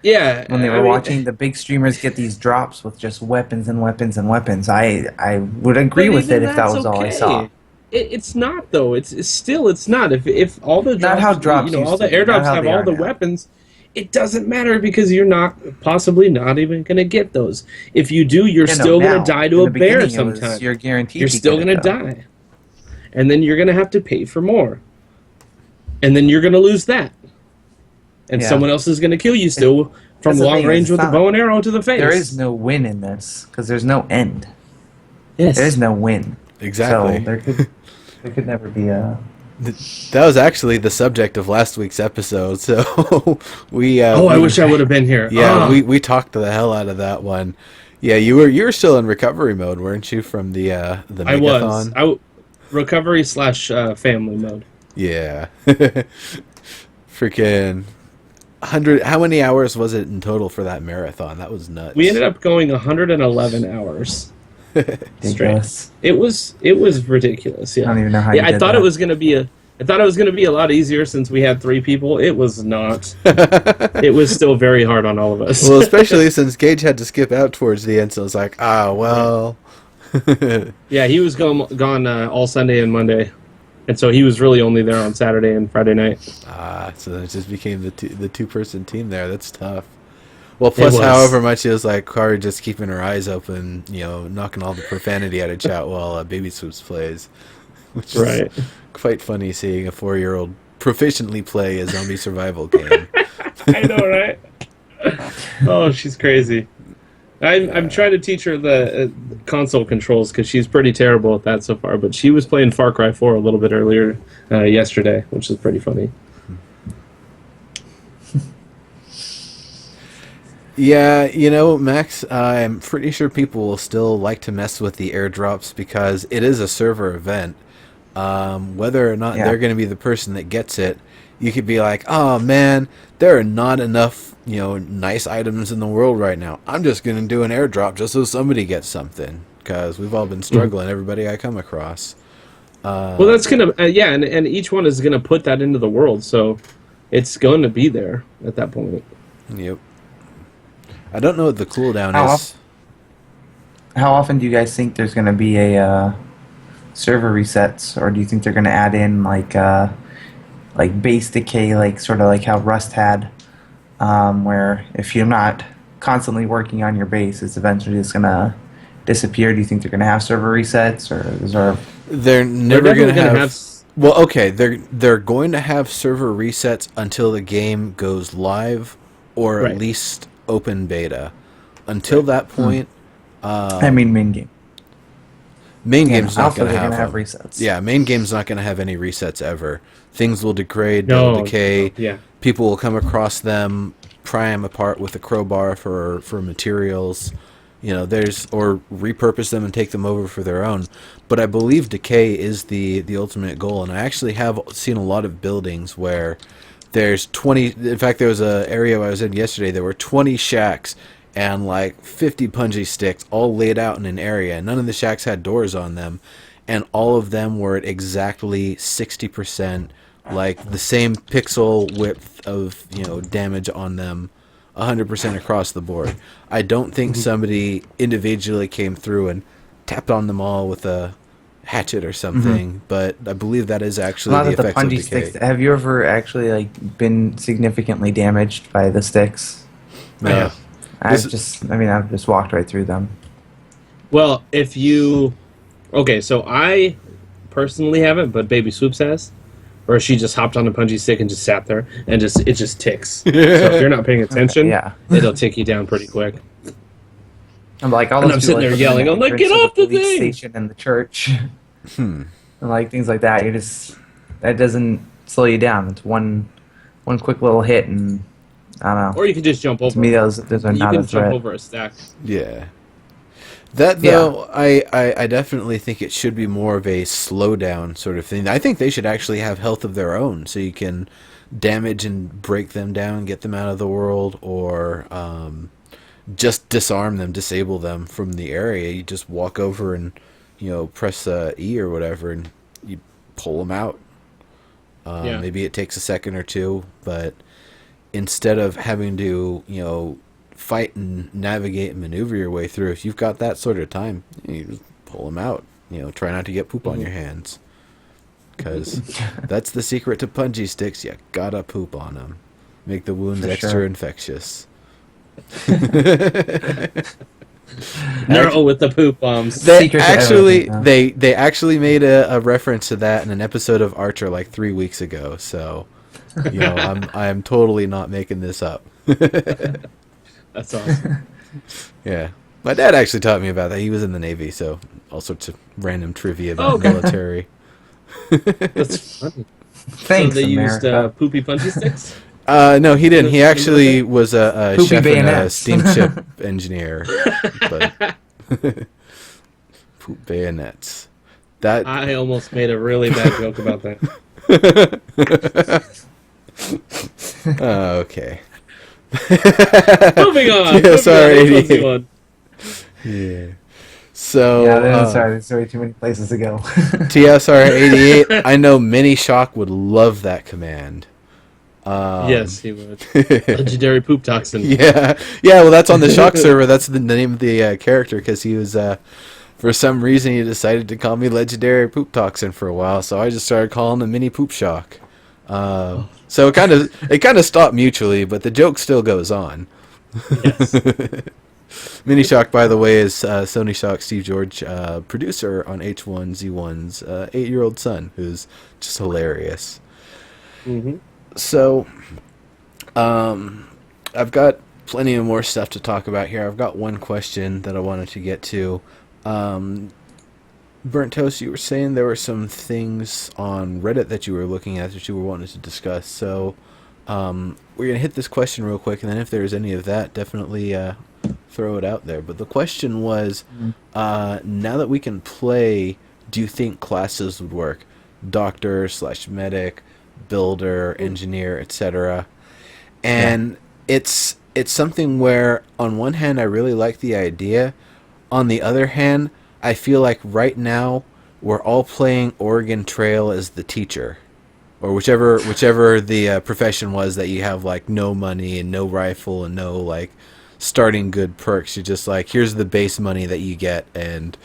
Yeah, When they were watching the big streamers get these drops with just weapons and weapons and weapons, I would agree with it if that was all I saw. It's not though. It's still not. If all the drops, Not how drops used all the to be, airdrops not how have they all are the now. weapons, it doesn't matter because you're possibly not even going to get those. If you do, you're still going to die to a bear sometime. You're guaranteed. You're still going to die, and then you're going to have to pay for more, and then you're going to lose that, and someone else is going to kill you still from long range with a bow and arrow to the face. There is no win in this because there's no end. Yes, there is no win. Exactly. So there could never be a. That was actually the subject of last week's episode, so we. I wish I would have been here. Yeah, we talked the hell out of that one. Yeah, you were still in recovery mode, weren't you, from the megathon? I was. Recovery / family mode. Yeah. Freaking 100. How many hours was it in total for that marathon? That was nuts. We ended up going 111 hours. Ridiculous. It was ridiculous. Yeah. I don't even know how. You I did thought that. it was gonna be a lot easier since we had 3 people. It was not. It was still very hard on all of us. Well, especially since Gage had to skip out towards the end, so it's like, well. Yeah, he was gone all Sunday and Monday, and so he was really only there on Saturday and Friday night. So it just became the 2-person team there. That's tough. Well, plus however much it was like Kari just keeping her eyes open, knocking all the profanity out of chat while Baby Swoops plays, which is quite funny seeing a 4-year-old proficiently play a zombie survival game. I know, right? Oh, she's crazy. I'm trying to teach her the console controls because she's pretty terrible at that so far. But she was playing Far Cry 4 a little bit earlier yesterday, which is pretty funny. Yeah, Max, I'm pretty sure people will still like to mess with the airdrops because it is a server event. Whether or not they're going to be the person that gets it, you could be like, oh man, there are not enough, nice items in the world right now. I'm just going to do an airdrop just so somebody gets something because we've all been struggling, everybody I come across. Well, that's going to, and each one is going to put that into the world, so it's going to be there at that point. Yep. I don't know what the cooldown is. How often do you guys think there's going to be a server resets, or do you think they're going to add in like base decay, like sort of like how Rust had, where if you're not constantly working on your base, it's eventually just going to disappear? Do you think they're going to have server resets, or is there? They're never going to have. Well, okay, they're going to have server resets until the game goes live, or at least open beta. Until that point, I mean main game. Main game's not going to have resets. Yeah, main game's not going to have any resets ever. Things will degrade, they'll decay. Yeah. People will come across them, pry them apart with a crowbar for materials. Or repurpose them and take them over for their own. But I believe decay is the ultimate goal, and I actually have seen a lot of buildings where there's 20. In fact, there was a area I was in yesterday. There were 20 shacks and like 50 punji sticks all laid out in an area. None of the shacks had doors on them, and all of them were at exactly 60%, like the same pixel width of damage on them, 100% across the board. I don't think somebody individually came through and tapped on them all with a hatchet or something, but I believe that is actually A lot the of the effects of punji decay. sticks. Have you ever actually like been significantly damaged by the sticks? No. I've just walked right through them. Well, okay, so I personally haven't, but Baby Swoops has, where she just hopped on a punji stick and just sat there, and it just ticks. So if you're not paying attention, yeah. it'll tick you down pretty quick. I'm like, all And those I'm people, sitting there like, yelling, put I'm like, entrance "Get to off the police thing!" station and the church, and like things like that. That doesn't slow you down. It's one quick little hit, and I don't know. Or you can just jump over. To me, those are you not can a threat. jump over a stack. Yeah. That, though, I definitely think it should be more of a slowdown sort of thing. I think they should actually have health of their own, so you can damage and break them down, get them out of the world, or just disarm them, disable them from the area. You just walk over and, press E or whatever, and you pull them out. Yeah. Maybe it takes a second or two, but instead of having to, fight and navigate and maneuver your way through, if you've got that sort of time, you just pull them out. Try not to get poop on your hands, because that's the secret to punji sticks. You gotta poop on them, make the wounds For extra sure. infectious. Neural with the poop bombs. They Secret to actually everything, they actually made a reference to that in an episode of Archer like 3 weeks ago. So, I'm totally not making this up. That's awesome. Yeah. My dad actually taught me about that. He was in the Navy, so all sorts of random trivia about Okay. military. That's funny. Thanks, so they America. used poopy punji sticks? No, he didn't. He In the actually was a Poopy chef and a bayonets. steamship engineer. But poop bayonets. That I almost made a really bad joke about that. okay. Moving on. Yeah, moving sorry, on. This one's 88. good. Yeah. So Sorry, there's way too many places to go. TSR 88. I know Mini Shock would love that command. Yes, he would. Legendary poop toxin. Yeah. Well, that's on the Shock server. That's the name of the character, because he was, for some reason, he decided to call me Legendary Poop Toxin for a while, so I just started calling him Mini Poop Shock. So it kind of stopped mutually, but the joke still goes on. Yes. Mini Shock, by the way, is Sony Shock Steve George, producer on H1Z1's 8-year-old son, who's just hilarious. Mm-hmm. So, I've got plenty of more stuff to talk about here. I've got one question that I wanted to get to. Burnt Toast, you were saying there were some things on Reddit that you were looking at that you were wanting to discuss. So, we're going to hit this question real quick, and then if there's any of that, definitely throw it out there. But the question was, now that we can play, do you think classes would work? Doctor/medic, builder, engineer, etc. And it's something where, on one hand, I really like the idea. On the other hand, I feel like right now we're all playing Oregon Trail as the teacher, or whichever the profession was that you have like no money and no rifle and no like starting good perks. You're just like, here's the base money that you get, and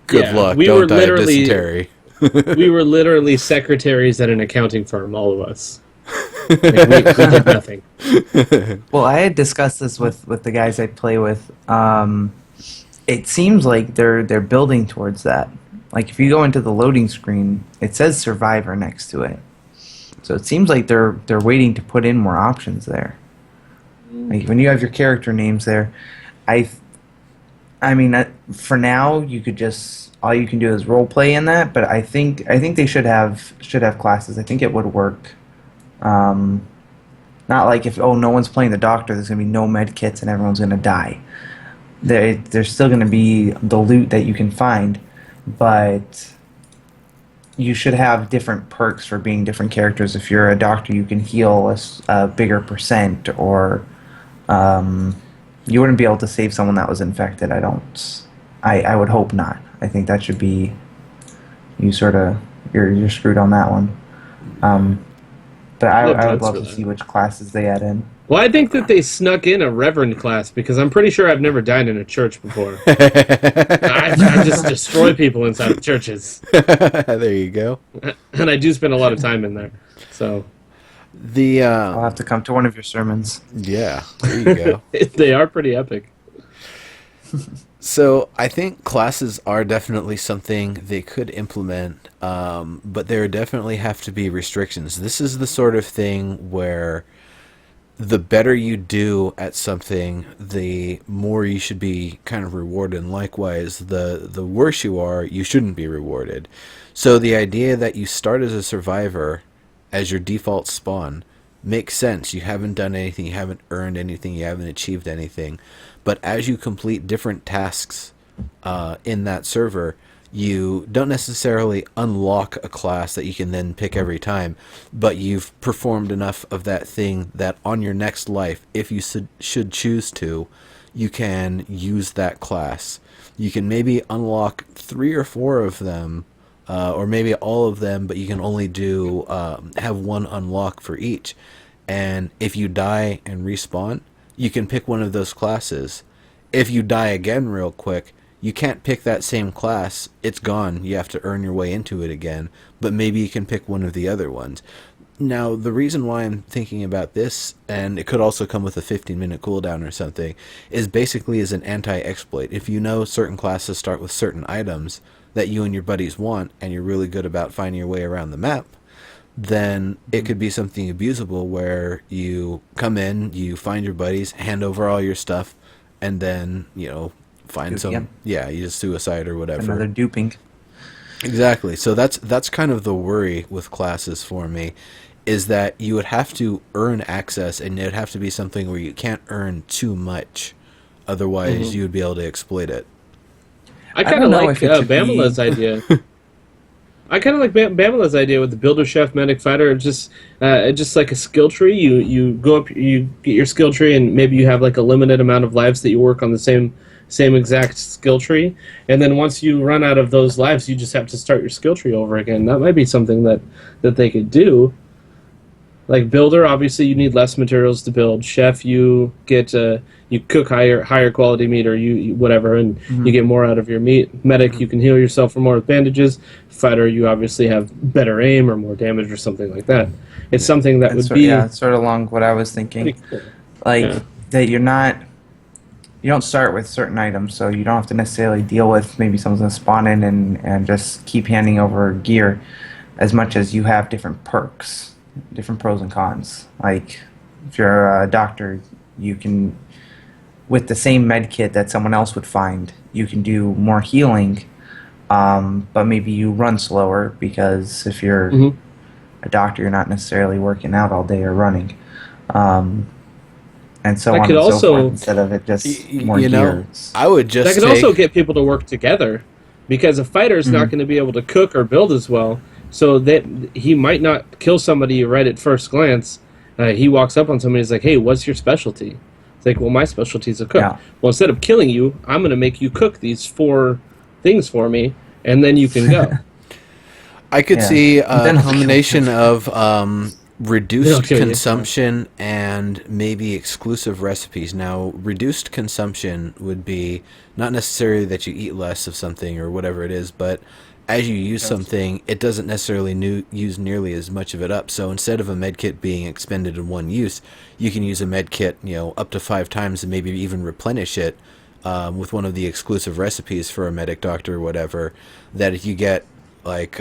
good luck. Don't die of dysentery. We were literally secretaries at an accounting firm, all of us. Like, we did nothing. Well, I had discussed this with the guys I play with. It seems like they're building towards that. Like if you go into the loading screen, it says Survivor next to it. So it seems like they're waiting to put in more options there. Like when you have your character names there, I mean, for now you could just all you can do is role play in that. But I think they should have classes. I think it would work. Not like if no one's playing the doctor, there's gonna be no med kits and everyone's gonna die. There's still gonna be the loot that you can find, but you should have different perks for being different characters. If you're a doctor, you can heal a bigger percent, or um, you wouldn't be able to save someone that was infected. I don't. I would hope not. I think that should be you sort of you're screwed on that one. Um, but No I would jokes love for to that. see which classes they add in. Well, I think that they snuck in a reverend class because I'm pretty sure I've never died in a church before. I just destroy people inside of churches, There you go. and I do spend a lot of time in there. So The I'll have to come to one of your sermons. yeah, there you go. they are pretty epic. So I think classes are definitely something they could implement, but there definitely have to be restrictions. This is the sort of thing where the better you do at something, the more you should be kind of rewarded. And likewise, the worse you are, you shouldn't be rewarded. So the idea that you start as a survivor as your default spawn makes sense. You haven't done anything, you haven't earned anything, you haven't achieved anything. But as you complete different tasks in that server, you don't necessarily unlock a class that you can then pick every time, but you've performed enough of that thing that on your next life, if you should choose to, you can use that class. You can maybe unlock 3 or 4 of them, or maybe all of them, but you can only do have one unlock for each. And if you die and respawn, you can pick one of those classes. If you die again real quick, you can't pick that same class. It's gone. You have to earn your way into it again. But maybe you can pick one of the other ones. Now, the reason why I'm thinking about this, and it could also come with a 15-minute cooldown or something, is basically as an anti-exploit. If you know certain classes start with certain items that you and your buddies want, and you're really good about finding your way around the map, then it could be something abusable where you come in, you find your buddies, hand over all your stuff, and then, find some, Again. yeah, you just suicide or whatever. Another duping. Exactly. So that's kind of the worry with classes for me, is that you would have to earn access, and it'd have to be something where you can't earn too much, otherwise you would be able to exploit it. I I kind of don't know like if it should Bamela's be- idea. I kind of like Bamela's idea with the builder, chef, medic, fighter. It's just like a skill tree. You go up, you get your skill tree, and maybe you have like a limited amount of lives that you work on the same exact skill tree. And then once you run out of those lives, you just have to start your skill tree over again. That might be something that they could do. Like builder, obviously you need less materials to build. Chef, you get you cook higher quality meat, or you whatever, and you get more out of your meat. Medic, you can heal yourself for more with bandages. Fighter, you obviously have better aim or more damage or something like that. It's something that would be Yeah, it's sort of along what I was thinking. pretty cool. Like Yeah. that you don't start with certain items, so you don't have to necessarily deal with maybe someone's gonna spawn in and just keep handing over gear, as much as you have different perks, different pros and cons. Like if you're a doctor, you can, with the same med kit that someone else would find, you can do more healing, but maybe you run slower, because if you're Mhm. a doctor, you're not necessarily working out all day or running. And so That on could and so also- forth, instead of it just more You know, gear. I would just That could take, also get people to work together, because a fighter is not going to be able to cook or build as well. So that he might not kill somebody right at first glance. He walks up on somebody and is like, "Hey, what's your specialty?" It's like, "Well, my specialty is a cook." Yeah. Well, instead of killing you, I'm going to make you cook these 4 things for me, and then you can go. I could Yeah. see a Then I'll combination of They'll reduced kill you. consumption and maybe exclusive recipes. Now, reduced consumption would be not necessarily that you eat less of something or whatever it is, but as you use something, it doesn't necessarily use nearly as much of it up. So instead of a med kit being expended in one use, you can use a med kit, up to 5 times, and maybe even replenish it with one of the exclusive recipes for a medic, doctor, or whatever. That if you get like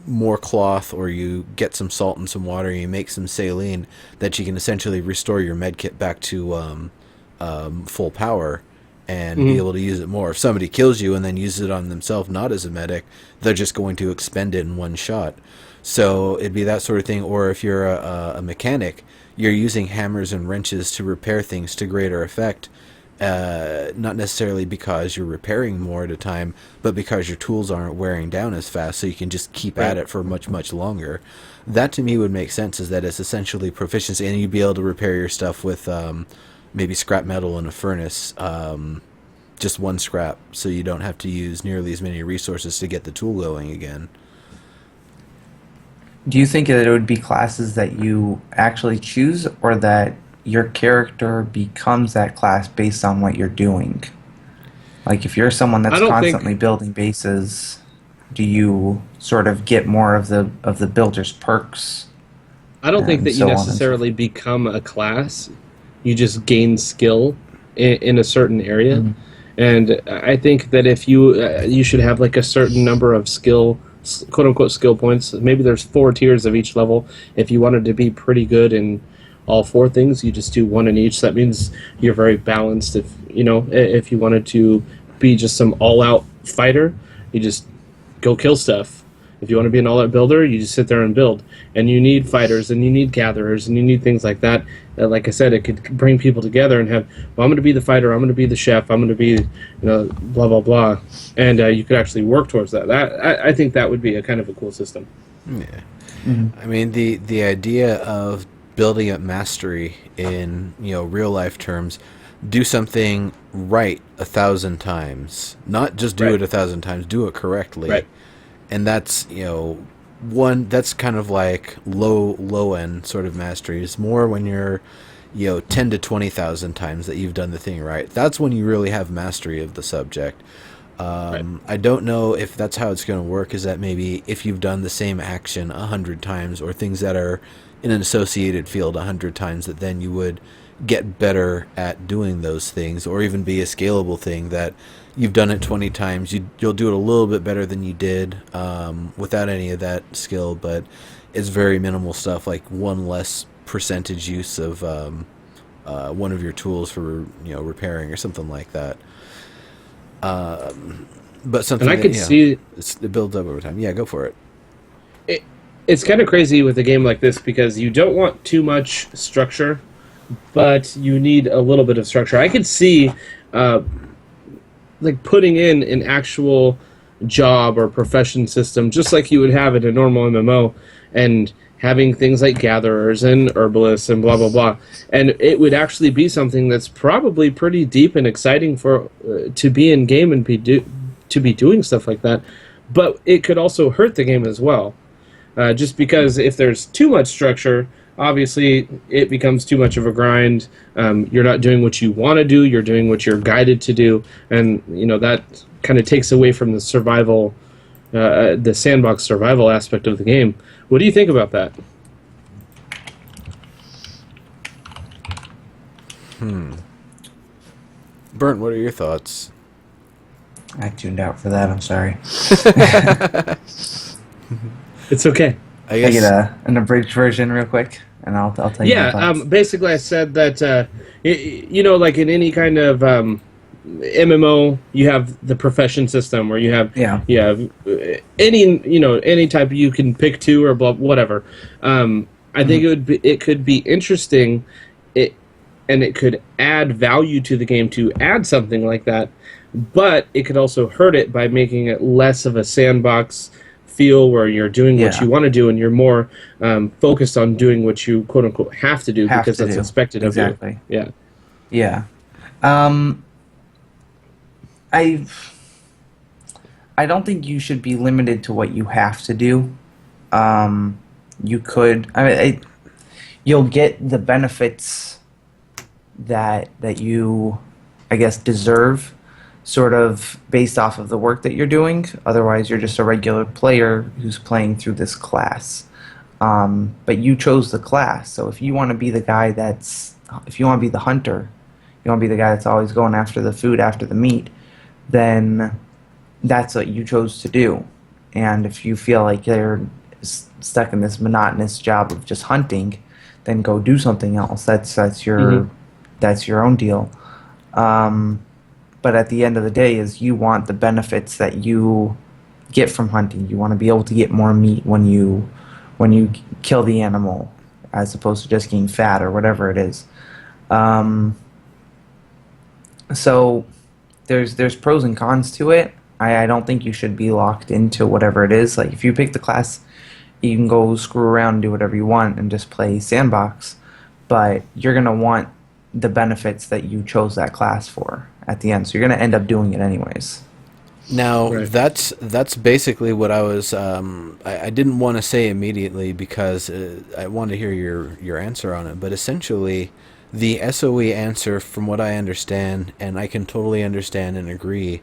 more cloth, or you get some salt and some water, and you make some saline, that you can essentially restore your med kit back to full power and be able to use it more. If somebody kills you and then uses it on themselves, not as a medic, they're just going to expend it in one shot. So it'd be that sort of thing. Or if you're a mechanic, you're using hammers and wrenches to repair things to greater effect. not necessarily because you're repairing more at a time, but because your tools aren't wearing down as fast, so you can just keep at Right. it for much, much longer. That to me would make sense, is that it's essentially proficiency, and you'd be able to repair your stuff with maybe scrap metal in a furnace, just one scrap, so you don't have to use nearly as many resources to get the tool going again. Do you think that it would be classes that you actually choose, or that your character becomes that class based on what you're doing? Like, if you're someone I that's don't think constantly building bases, do you sort of get more of the builder's perks I don't think and that you so on and so forth? necessarily become a class. You just gain skill in a certain area, Mhm. and I think that if you should have like a certain number of quote unquote skill points. Maybe there's 4 tiers of each level. If you wanted to be pretty good in all four things, you just do one in each. So that means you're very balanced. If you wanted to be just some all out fighter, you just go kill stuff. If you want to be an all-out builder, you just sit there and build. And you need fighters, and you need gatherers, and you need things like that. Like I said, it could bring people together and have, well, I'm going to be the fighter, I'm going to be the chef, I'm going to be, blah blah blah, and you could actually work towards that. I think that would be a kind of a cool system. Yeah. Mhm. I mean, the idea of building up mastery in real life terms, do something right 1,000 times, not just do Right. it 1,000 times, do it correctly, Right. and that's one that's kind of like low end sort of mastery. It's more when you're 10 to 20,000 times that you've done the thing right. That's when you really have mastery of the subject. Right. I don't know if that's how it's going to work. Is that maybe if you've done the same action 100 times, or things that are in an associated field 100 times, that then you would get better at doing those things, or even be a scalable thing that you've done it 20 times. You'll do it a little bit better than you did without any of that skill, but it's very minimal stuff, like one less percentage use of one of your tools for repairing or something like that. But something And I that could see it builds up over time. Yeah, go for it. it, it's kind of crazy with a game like this because you don't want too much structure, but you need a little bit of structure. I could see uh, like putting in an actual job or profession system, just like you would have in a normal MMO, and having things like gatherers and herbalists and blah blah blah, and it would actually be something that's probably pretty deep and exciting for to be in game and to be doing stuff like that. But it could also hurt the game as well, just because if there's too much structure, obviously it becomes too much of a grind. You're not doing what you want to do, you're doing what you're guided to do, and that kind of takes away from the survival, the sandbox survival aspect of the game. What do you think about that? Burnt, what are your thoughts? I tuned out for that. I'm sorry. It's okay. I I guess get an abridged version real quick, and I'll tell you my Yeah, thoughts. basically I said that, like in any kind of MMO, you have the profession system where Yeah. you have any type you can pick two or blah, whatever. I think it could be interesting, and it could add value to the game to add something like that, but it could also hurt it by making it less of a sandbox feel where you're doing what Yeah. you want to do and you're more focused on doing what you quote unquote have to do Have because to that's do. expected of Exactly. you. Yeah. Yeah. I I don't think you should be limited to what you have to do. You could. You'll get the benefits that you, I guess, deserve, sort of based off of the work that you're doing. Otherwise, you're just a regular player who's playing through this class. But you chose the class, so if you want to be the guy if you want to be the hunter, you want to be the guy that's always going after the food, after the meat, then that's what you chose to do. And if you feel like you're stuck in this monotonous job of just hunting, then go do something else. That's your Mhm. that's your own deal. But at the end of the day, is you want the benefits that you get from hunting. You want to be able to get more meat when you kill the animal, as opposed to just getting fat or whatever it is. So there's pros and cons to it. I don't think you should be locked into whatever it is. Like if you pick the class, you can go screw around and do whatever you want and just play sandbox, but you're gonna want the benefits that you chose that class for at the end. So you're gonna end up doing it anyways. Now Right. that's basically what I was. I didn't want to say immediately because I wanted to hear your answer on it. But essentially, the SOE answer, from what I understand, and I can totally understand and agree,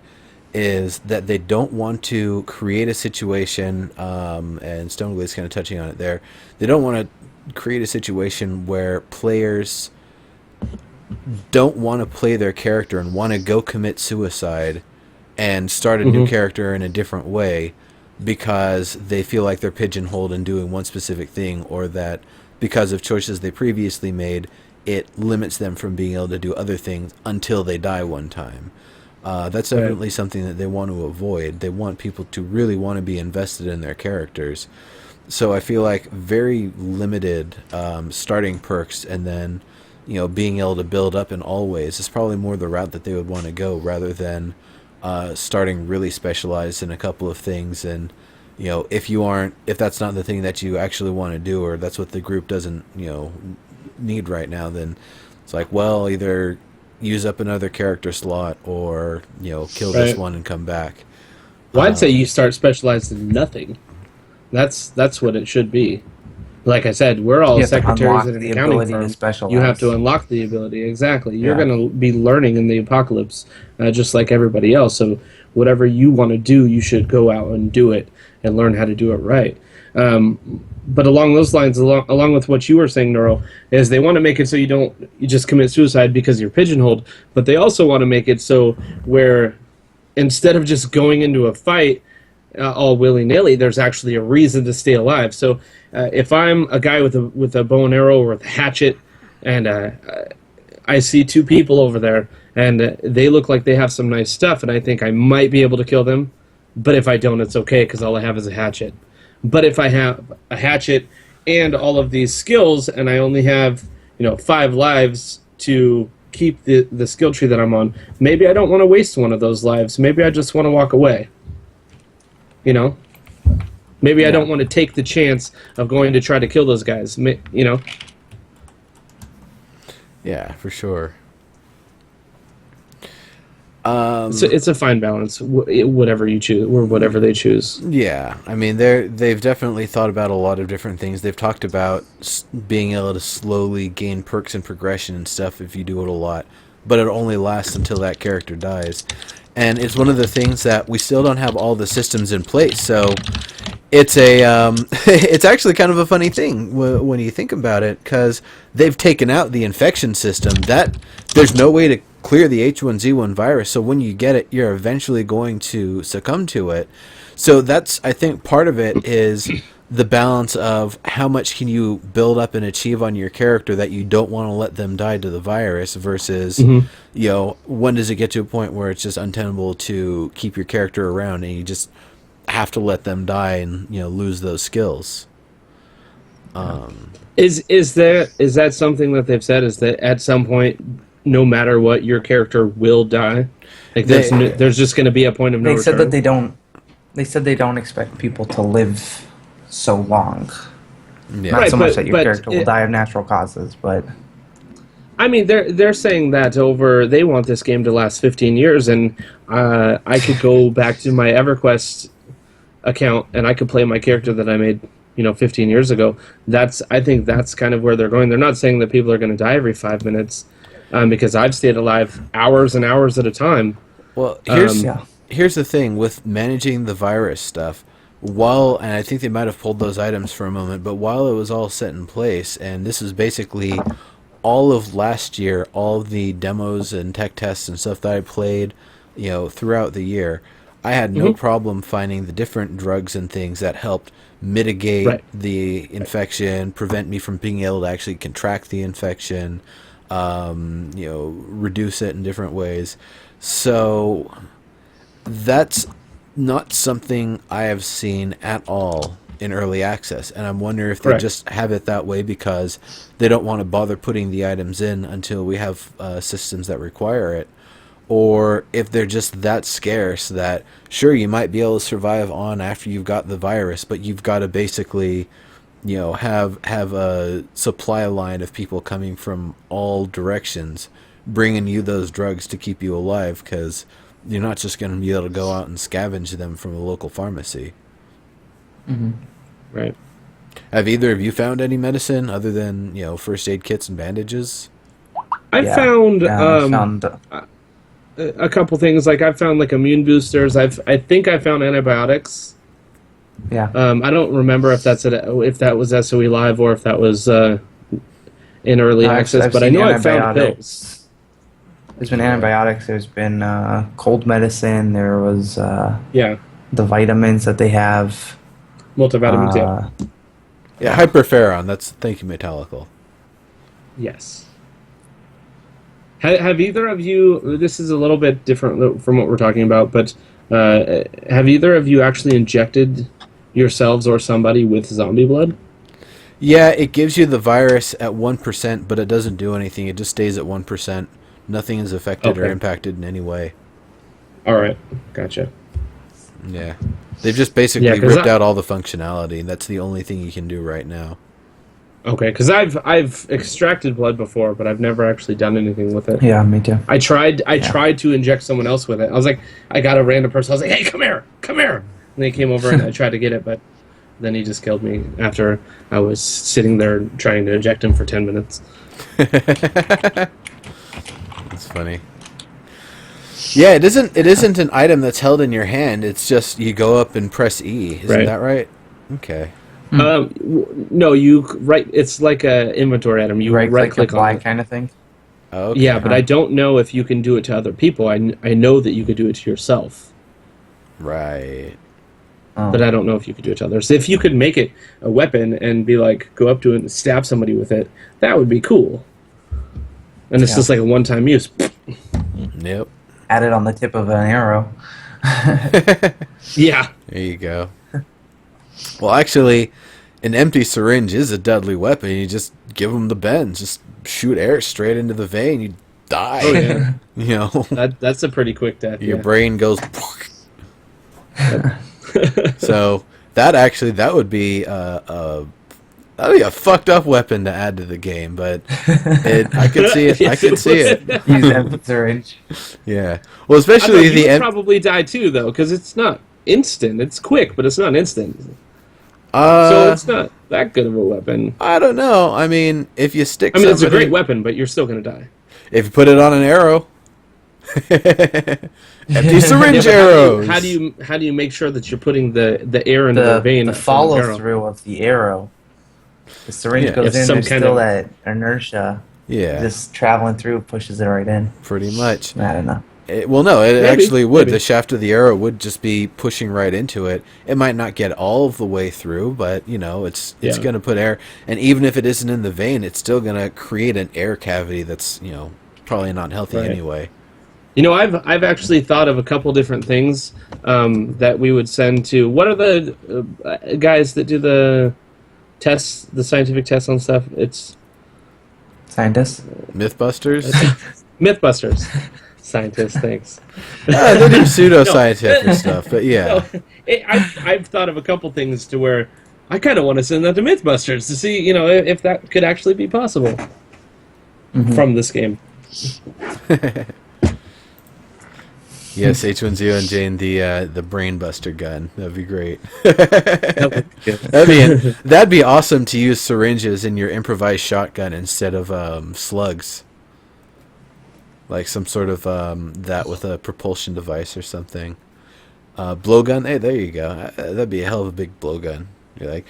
is that they don't want to create a situation. And Stoneglade's kind of touching on it there. They don't want to create a situation where players don't want to play their character and want to go commit suicide and start a new Mm-hmm. character in a different way because they feel like they're pigeonholed in doing one specific thing, or that because of choices they previously made, it limits them from being able to do other things until they die one time. That's Right. definitely something that they want to avoid. They want people to really want to be invested in their characters. So I feel like very limited starting perks, and then being able to build up in all ways is probably more the route that they would want to go, rather than starting really specialized in a couple of things. And if that's not the thing that you actually want to do, or that's what the group doesn't need right now, then it's like, well, either use up another character slot, or kill this Right. one and come back. Well, I'd say you start specialized in nothing. That's what it should be. Like I said, we're all You have to secretaries unlock at an the accounting ability to firm. specialize. You have to unlock the ability. Exactly. You're Yeah. going to be learning in the apocalypse, just like everybody else. So whatever you want to do, you should go out and do it and learn how to do it right. But along those lines, along with what you were saying, Neuro, is they want to make it so you just commit suicide because you're pigeonholed. But they also want to make it so where instead of just going into a fight all willy nilly, there's actually a reason to stay alive. So if I'm a guy with a bow and arrow or with a hatchet, and I see two people over there, and they look like they have some nice stuff, and I think I might be able to kill them, but if I don't, it's okay because all I have is a hatchet. But if I have a hatchet and all of these skills, and I only have 5 lives to keep the skill tree that I'm on, maybe I don't want to waste one of those lives. Maybe I just want to walk away. You know, maybe I don't want to take the chance of going to try to kill those guys. Yeah, for sure. It's a fine balance. Whatever you choose, or whatever they choose. Yeah, I mean they've definitely thought about a lot of different things. They've talked about being able to slowly gain perks and progression and stuff if you do it a lot, but it only lasts until that character dies. And it's one of the things that we still don't have all the systems in place. So it's a it's actually kind of a funny thing when you think about it, because they've taken out the infection system. That there's no way to clear the H1Z1 virus, so when you get it, you're eventually going to succumb to it. So that's, I think, part of it is the balance of how much can you build up and achieve on your character that you don't want to let them die to the virus, versus when does it get to a point where it's just untenable to keep your character around and you just have to let them die and lose those skills. Is that something that they've said? Is that at some point, no matter what, your character will die? Like there's just going to be a point of no They return. said that they don't. They said they don't expect people to live so long. Yeah. Not Right, so much but- that your but character will it- die of natural causes, but I mean, they're saying that they want this game to last 15 years, and I could go back to my EverQuest account and I could play my character that I made 15 years ago. I think that's kind of where they're going. They're not saying that people are going to die every 5 minutes, because I've stayed alive hours and hours at a time. Well, Yeah. here's the thing with managing the virus stuff. And I think they might have pulled those items for a moment, but while it was all set in place, and this is basically all of last year, all of the demos and tech tests and stuff that I played, throughout the year, I had no problem finding the different drugs and things that helped mitigate Right. the infection, prevent me from being able to actually contract the infection, reduce it in different ways. So that's not something I have seen at all in early access, and I'm wondering if they Correct. just have it that way because they don't want to bother putting the items in until we have systems that require it, or if they're just that scarce that, sure, you might be able to survive on after you've got the virus, but you've got to basically, have a supply line of people coming from all directions, bringing you those drugs to keep you alive, because you're not just going to be able to go out and scavenge them from a local pharmacy. Mm-hmm. Right. Have either of you found any medicine other than, first aid kits and bandages? I Yeah. found I found a couple things. Like I found like immune boosters. I think I found antibiotics. yeah. I don't remember if if that was SOE Live or if that was in early access. I've but I seen know I found pills. antibiotics. There's been antibiotics. There's been cold medicine. There was Yeah, the vitamins that they have. multivitamins. Yeah. Yeah, hyperferon. Thank you, Metallical. Yes. Have either of you? This is a little bit different from what we're talking about, but have either of you actually injected yourselves or somebody with zombie blood? Yeah, it gives you the virus at 1%, but it doesn't do anything. It just stays at 1%. Nothing is affected or Okay. impacted in any way. All right, gotcha. Yeah. They've just basically Yeah, 'cause ripped out all the functionality. That's the only thing you can do right now. Okay, because I've extracted blood before, but I've never actually done anything with it. Yeah, me too. I tried to inject someone else with it. I was like, I got a random person. I was like, hey, come here. And they came over and I tried to get it, but then he just killed me after I was sitting there trying to inject him for 10 minutes. That's funny. Yeah, it isn't an item that's held in your hand. It's just you go up and press E. Isn't Right. that right? Okay. No, it's like a inventory item. You right click apply on it. kind of thing. Okay. Yeah, but I don't know if you can do it to other people. I know that you could do it to yourself, Right. Oh. but I don't know if you could do it to others. If you could make it a weapon and be like, go up to it and stab somebody with it, that would be cool. And it's Yeah. just like a one-time use. Yep. Add it on the tip of an arrow. Yeah. There you go. Well, actually, an empty syringe is a deadly weapon. You just give them the bends. Just shoot air straight into the vein. You die. Oh, yeah. You know, That's a pretty quick death. your Yeah. brain goes. So that would be that'd be a fucked up weapon to add to the game, but I could see it. I Yes, could it see would. it. Use empty syringe. Yeah. Well, I especially thought you the would probably die too, though, because it's not instant. It's quick, but it's not instant. So it's not that good of a weapon. I don't know. I mean, if you stick, I mean, it's a somebody- great weapon, but you're still going to die. If you put it on an arrow, empty syringe Yeah, but arrows. How do you make sure that you're putting the air into the vein? The from follow arrow? through of the arrow. The syringe Yeah. goes If in. some There's kind still of- that inertia. Yeah, Just traveling through pushes it right in. pretty much. I don't know. Well, no, it Maybe, actually would. maybe. The shaft of the arrow would just be pushing right into it. It might not get all of the way through, but it's Yeah. going to put air. And even if it isn't in the vein, it's still going to create an air cavity that's probably not healthy Right. anyway. I've actually thought of a couple different things that we would send to. What are the guys that do the tests, the scientific tests on stuff? It's Scientists? Mythbusters. Mythbusters. Scientists, thanks. They do pseudoscientific stuff, but yeah. No, I've thought of a couple things to where I kind of want to send that to Mythbusters to see, if that could actually be possible from this game. Yes, H1Z1J and the brain buster gun. That'd be great. That'd be awesome to use syringes in your improvised shotgun instead of slugs. Like some sort of that with a propulsion device or something. Blowgun. Hey, there you go. That'd be a hell of a big blowgun. You're like,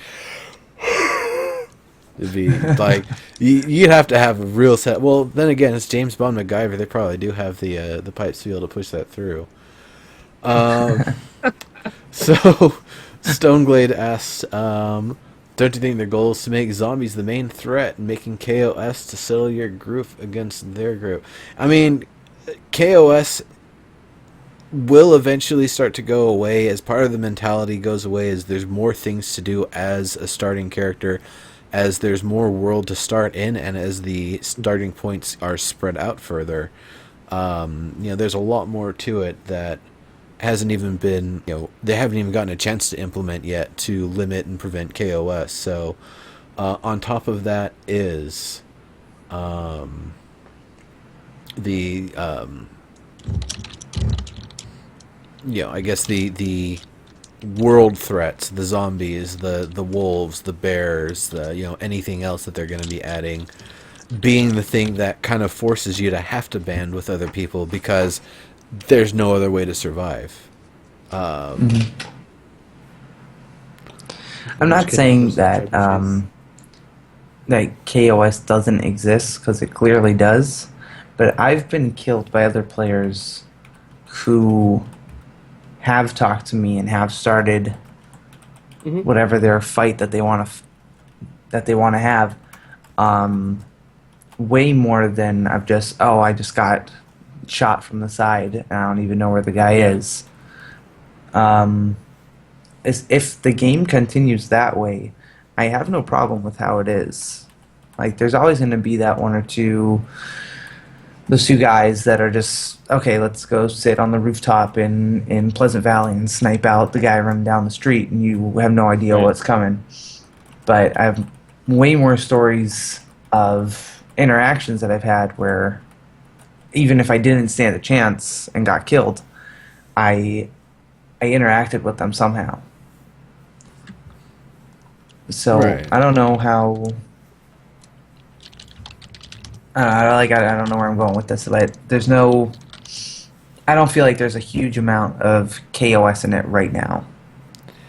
it'd be like you'd have to have a real set. Well, then again, it's James Bond, MacGyver. They probably do have the pipes to be able to push that through. So Stoneglade asks, don't you think their goal is to make zombies the main threat and making KOS to settle your group against their group? I mean, KOS will eventually start to go away as part of the mentality goes away as there's more things to do as a starting character, as there's more world to start in, and as the starting points are spread out further. There's a lot more to it that hasn't even been, they haven't even gotten a chance to implement yet to limit and prevent KOS. So, on top of that is the I guess the world threats, the zombies, the wolves, the bears, anything else that they're going to be adding, being the thing that kind of forces you to have to band with other people because there's no other way to survive. I'm not saying that that KOS doesn't exist, because it clearly does, but I've been killed by other players who have talked to me and have started whatever their fight that they want to have, way more than I just got shot from the side and I don't even know where the guy is. If the game continues that way, I have no problem with how it is. Like, there's always going to be that those two guys that are just, okay, let's go sit on the rooftop in Pleasant Valley and snipe out the guy running down the street, and you have no idea what's coming. But I have way more stories of interactions that I've had where even if I didn't stand a chance and got killed, I interacted with them somehow. So Right. I don't know how. I don't know where I'm going with this, but there's no. I don't feel like there's a huge amount of KOS in it right now.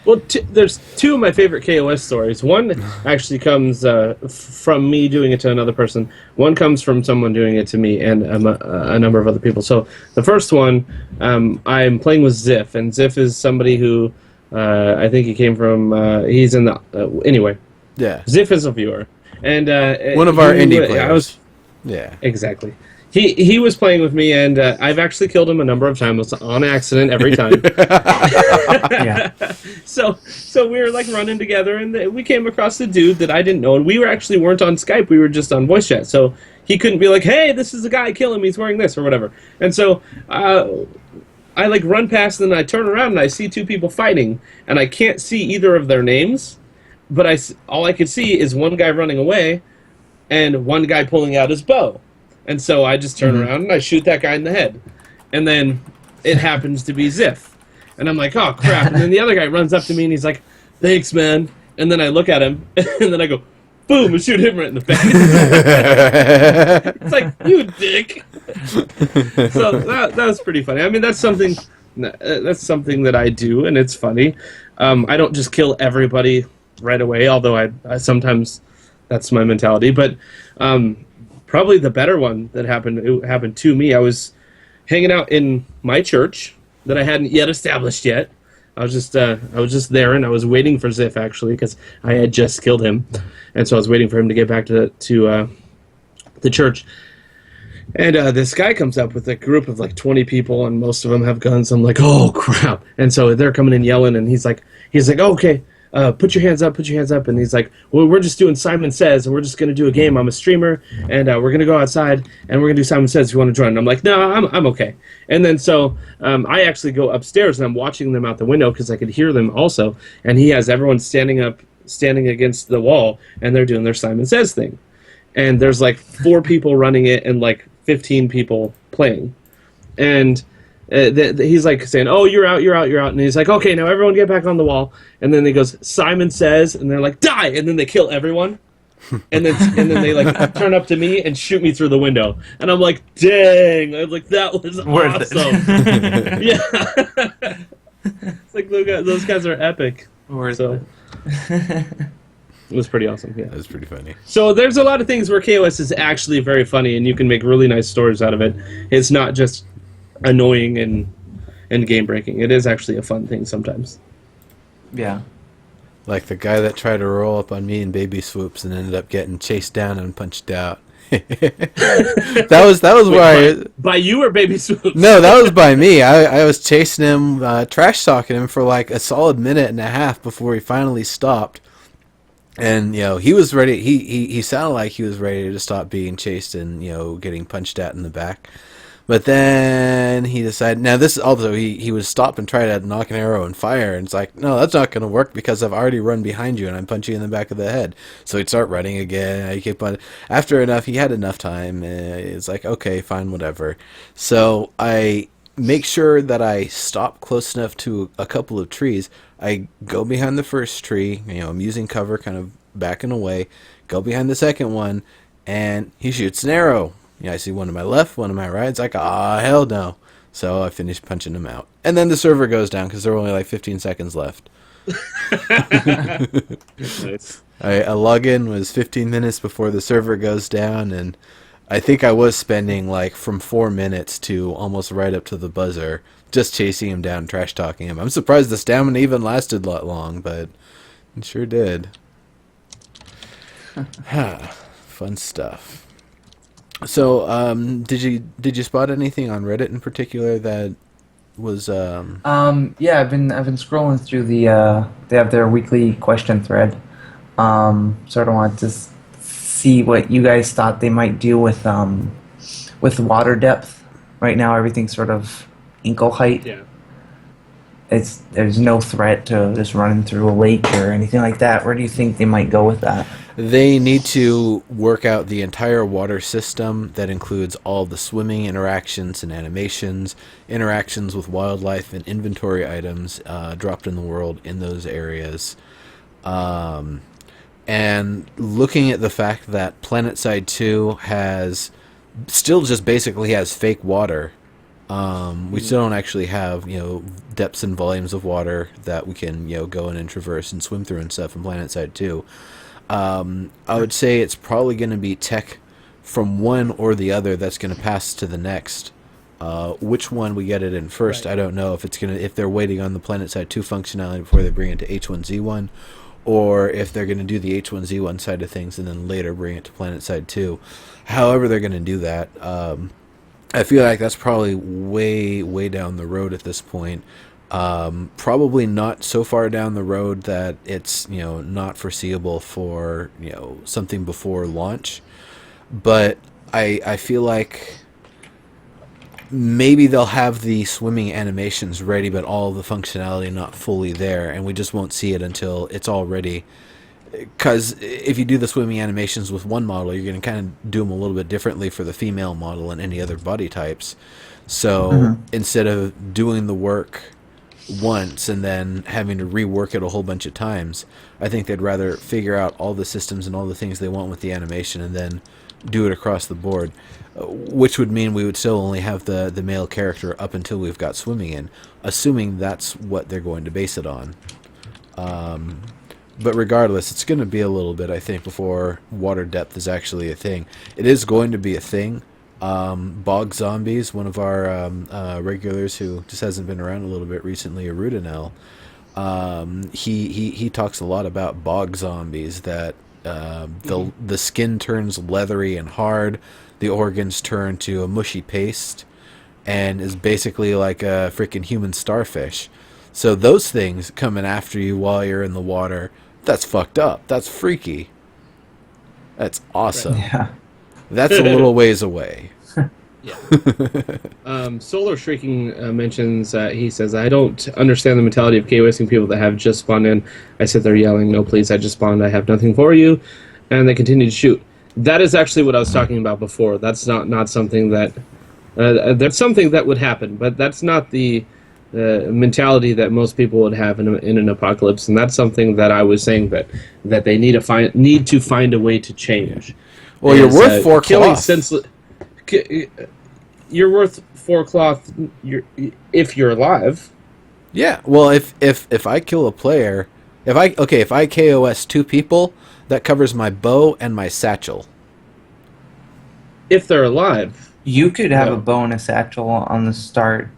Well, there's two of my favorite KOS stories. One actually comes from me doing it to another person. One comes from someone doing it to me and a number of other people. So the first one, I'm playing with Ziff, and Ziff is somebody who I think he came from. He's in the anyway. Yeah. Ziff is a viewer, and One of our indie players. Yeah, exactly. He was playing with me, and I've actually killed him a number of times on accident every time. Yeah. So we were like running together, and we came across a dude that I didn't know, and we weren't on Skype. We were just on voice chat. So he couldn't be like, "Hey, this is a guy, kill him. He's wearing this or whatever." And so I like run past, and then I turn around and I see two people fighting, and I can't see either of their names, but all I could see is one guy running away, and one guy pulling out his bow. And so I just turn around and I shoot that guy in the head. And then it happens to be Ziff. And I'm like, oh, crap. And then the other guy runs up to me and he's like, thanks, man. And then I look at him and then I go, boom, and shoot him right in the face. It's like, you dick. So that was pretty funny. I mean, that's something that I do, and it's funny. I don't just kill everybody right away, although I sometimes that's my mentality. But probably the better one that happened to me. I was hanging out in my church that I hadn't yet established yet. I was just there, and I was waiting for Ziff actually because I had just killed him, and so I was waiting for him to get back to the church. And this guy comes up with a group of like 20 people, and most of them have guns. I'm like, oh crap! And so they're coming in yelling, and he's like, okay. Put your hands up, and he's like, well, we're just doing Simon Says, and we're just going to do a game. I'm a streamer, and we're going to go outside, and we're going to do Simon Says if you want to join. And I'm like, no, I'm okay. And then so I actually go upstairs, and I'm watching them out the window because I could hear them also, and he has everyone standing against the wall, and they're doing their Simon Says thing. And there's like 4 people running it and like 15 people playing. And he's like saying, oh, you're out. And he's like, okay, now everyone get back on the wall. And then he goes, Simon Says, and they're like, die. And then they kill everyone. And then they like turn up to me and shoot me through the window. And I'm like, dang. I'm like, that was awesome. Yeah. It's like, those guys are epic. It was pretty awesome, yeah. That was pretty funny. So there's a lot of things where KOS is actually very funny, and you can make really nice stories out of it. It's not just annoying and game-breaking. It is actually a fun thing sometimes. Yeah. Like the guy that tried to roll up on me in baby swoops and ended up getting chased down and punched out. that was where by you or baby swoops? No, that was by me. I was chasing him, trash talking him for like a solid minute and a half before he finally stopped. And he was ready. He sounded like he was ready to stop being chased and getting punched at in the back. But then he decided. Now this also he would stop and try to knock an arrow and fire, and it's like, no, that's not going to work because I've already run behind you and I'm punching you in the back of the head. So he'd start running again. I keep on. After enough, he had enough time. It's like, okay, fine, whatever. So I make sure that I stop close enough to a couple of trees. I go behind the first tree. I'm using cover, kind of backing away. Go behind the second one, and he shoots an arrow. I see one to my left, one to my right. It's like, hell no. So I finish punching him out. And then the server goes down because there were only like 15 seconds left. Nice. I log in was 15 minutes before the server goes down, and I think I was spending like from 4 minutes to almost right up to the buzzer just chasing him down, trash talking him. I'm surprised the stamina even lasted that long, but it sure did. Fun stuff. So, did you spot anything on Reddit in particular that was Yeah, I've been scrolling through they have their weekly question thread. Sort of want to see what you guys thought they might do with water depth. Right now, everything's sort of ankle height. Yeah. There's no threat to just running through a lake or anything like that. Where do you think they might go with that? They need to work out the entire water system that includes all the swimming interactions and animations, interactions with wildlife and inventory items dropped in the world in those areas. And looking at the fact that PlanetSide 2 still just basically has fake water. We still don't actually have, depths and volumes of water that we can, go in and traverse and swim through and stuff in PlanetSide 2. I would say it's probably going to be tech from one or the other that's going to pass to the next. Which one we get it in first, right. I don't know if they're waiting on the PlanetSide 2 functionality before they bring it to H1Z1, or if they're going to do the H1Z1 side of things and then later bring it to PlanetSide 2. However they're going to do that, I feel like that's probably way, way down the road at this point. Probably not so far down the road that it's, not foreseeable for, something before launch. But I feel like maybe they'll have the swimming animations ready, but all the functionality not fully there, and we just won't see it until it's all ready. Because if you do the swimming animations with one model, you're going to kind of do them a little bit differently for the female model and any other body types. So instead of doing the work once and then having to rework it a whole bunch of times, I think they'd rather figure out all the systems and all the things they want with the animation and then do it across the board, which would mean we would still only have the male character up until we've got swimming in, assuming that's what they're going to base it on. But regardless, it's going to be a little bit, I think, before water depth is actually a thing. It is going to be a thing. Bog Zombies, one of our regulars who just hasn't been around a little bit recently, Arudinel, he talks a lot about bog zombies, that the skin turns leathery and hard, the organs turn to a mushy paste, and is basically like a freaking human starfish. So those things coming after you while you're in the water, that's fucked up. That's freaky. That's awesome. Yeah. That's a little ways away. Yeah. Solar Shrieking mentions, he says, I don't understand the mentality of KOSing people that have just spawned in. I sit there yelling, no please, I just spawned, I have nothing for you. And they continue to shoot. That is actually what I was talking about before. That's not something that... that's something that would happen, but that's not the mentality that most people would have in an apocalypse, and that's something that I was saying that they need to find a way to change. Well, you're worth 4 cloth. You're worth 4 cloth. If you're alive. Yeah. Well, if I kill a player, if I KOS 2 people, that covers my bow and my satchel. If they're alive, you could have a bow and a satchel on the start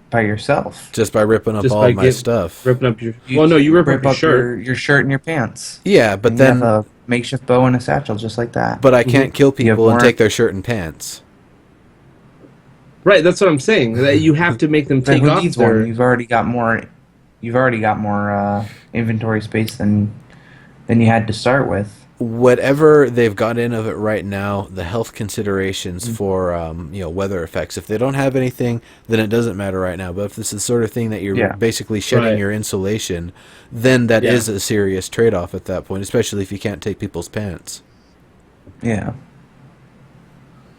by yourself, just by ripping up all my stuff. Ripping up you rip up your shirt, your shirt and your pants. Yeah, but and then you have a makeshift bow and a satchel just like that. But I can't kill people and take their shirt and pants. Right, that's what I'm saying. That you have to make them take off their... You've already got more inventory space than you had to start with. whatever they've got in of it right now, the health considerations for weather effects. If they don't have anything, then it doesn't matter right now. But if this is the sort of thing that you're Yeah. basically shedding Right. your insulation, then that Yeah. is a serious trade-off at that point, especially if you can't take people's pants. Yeah.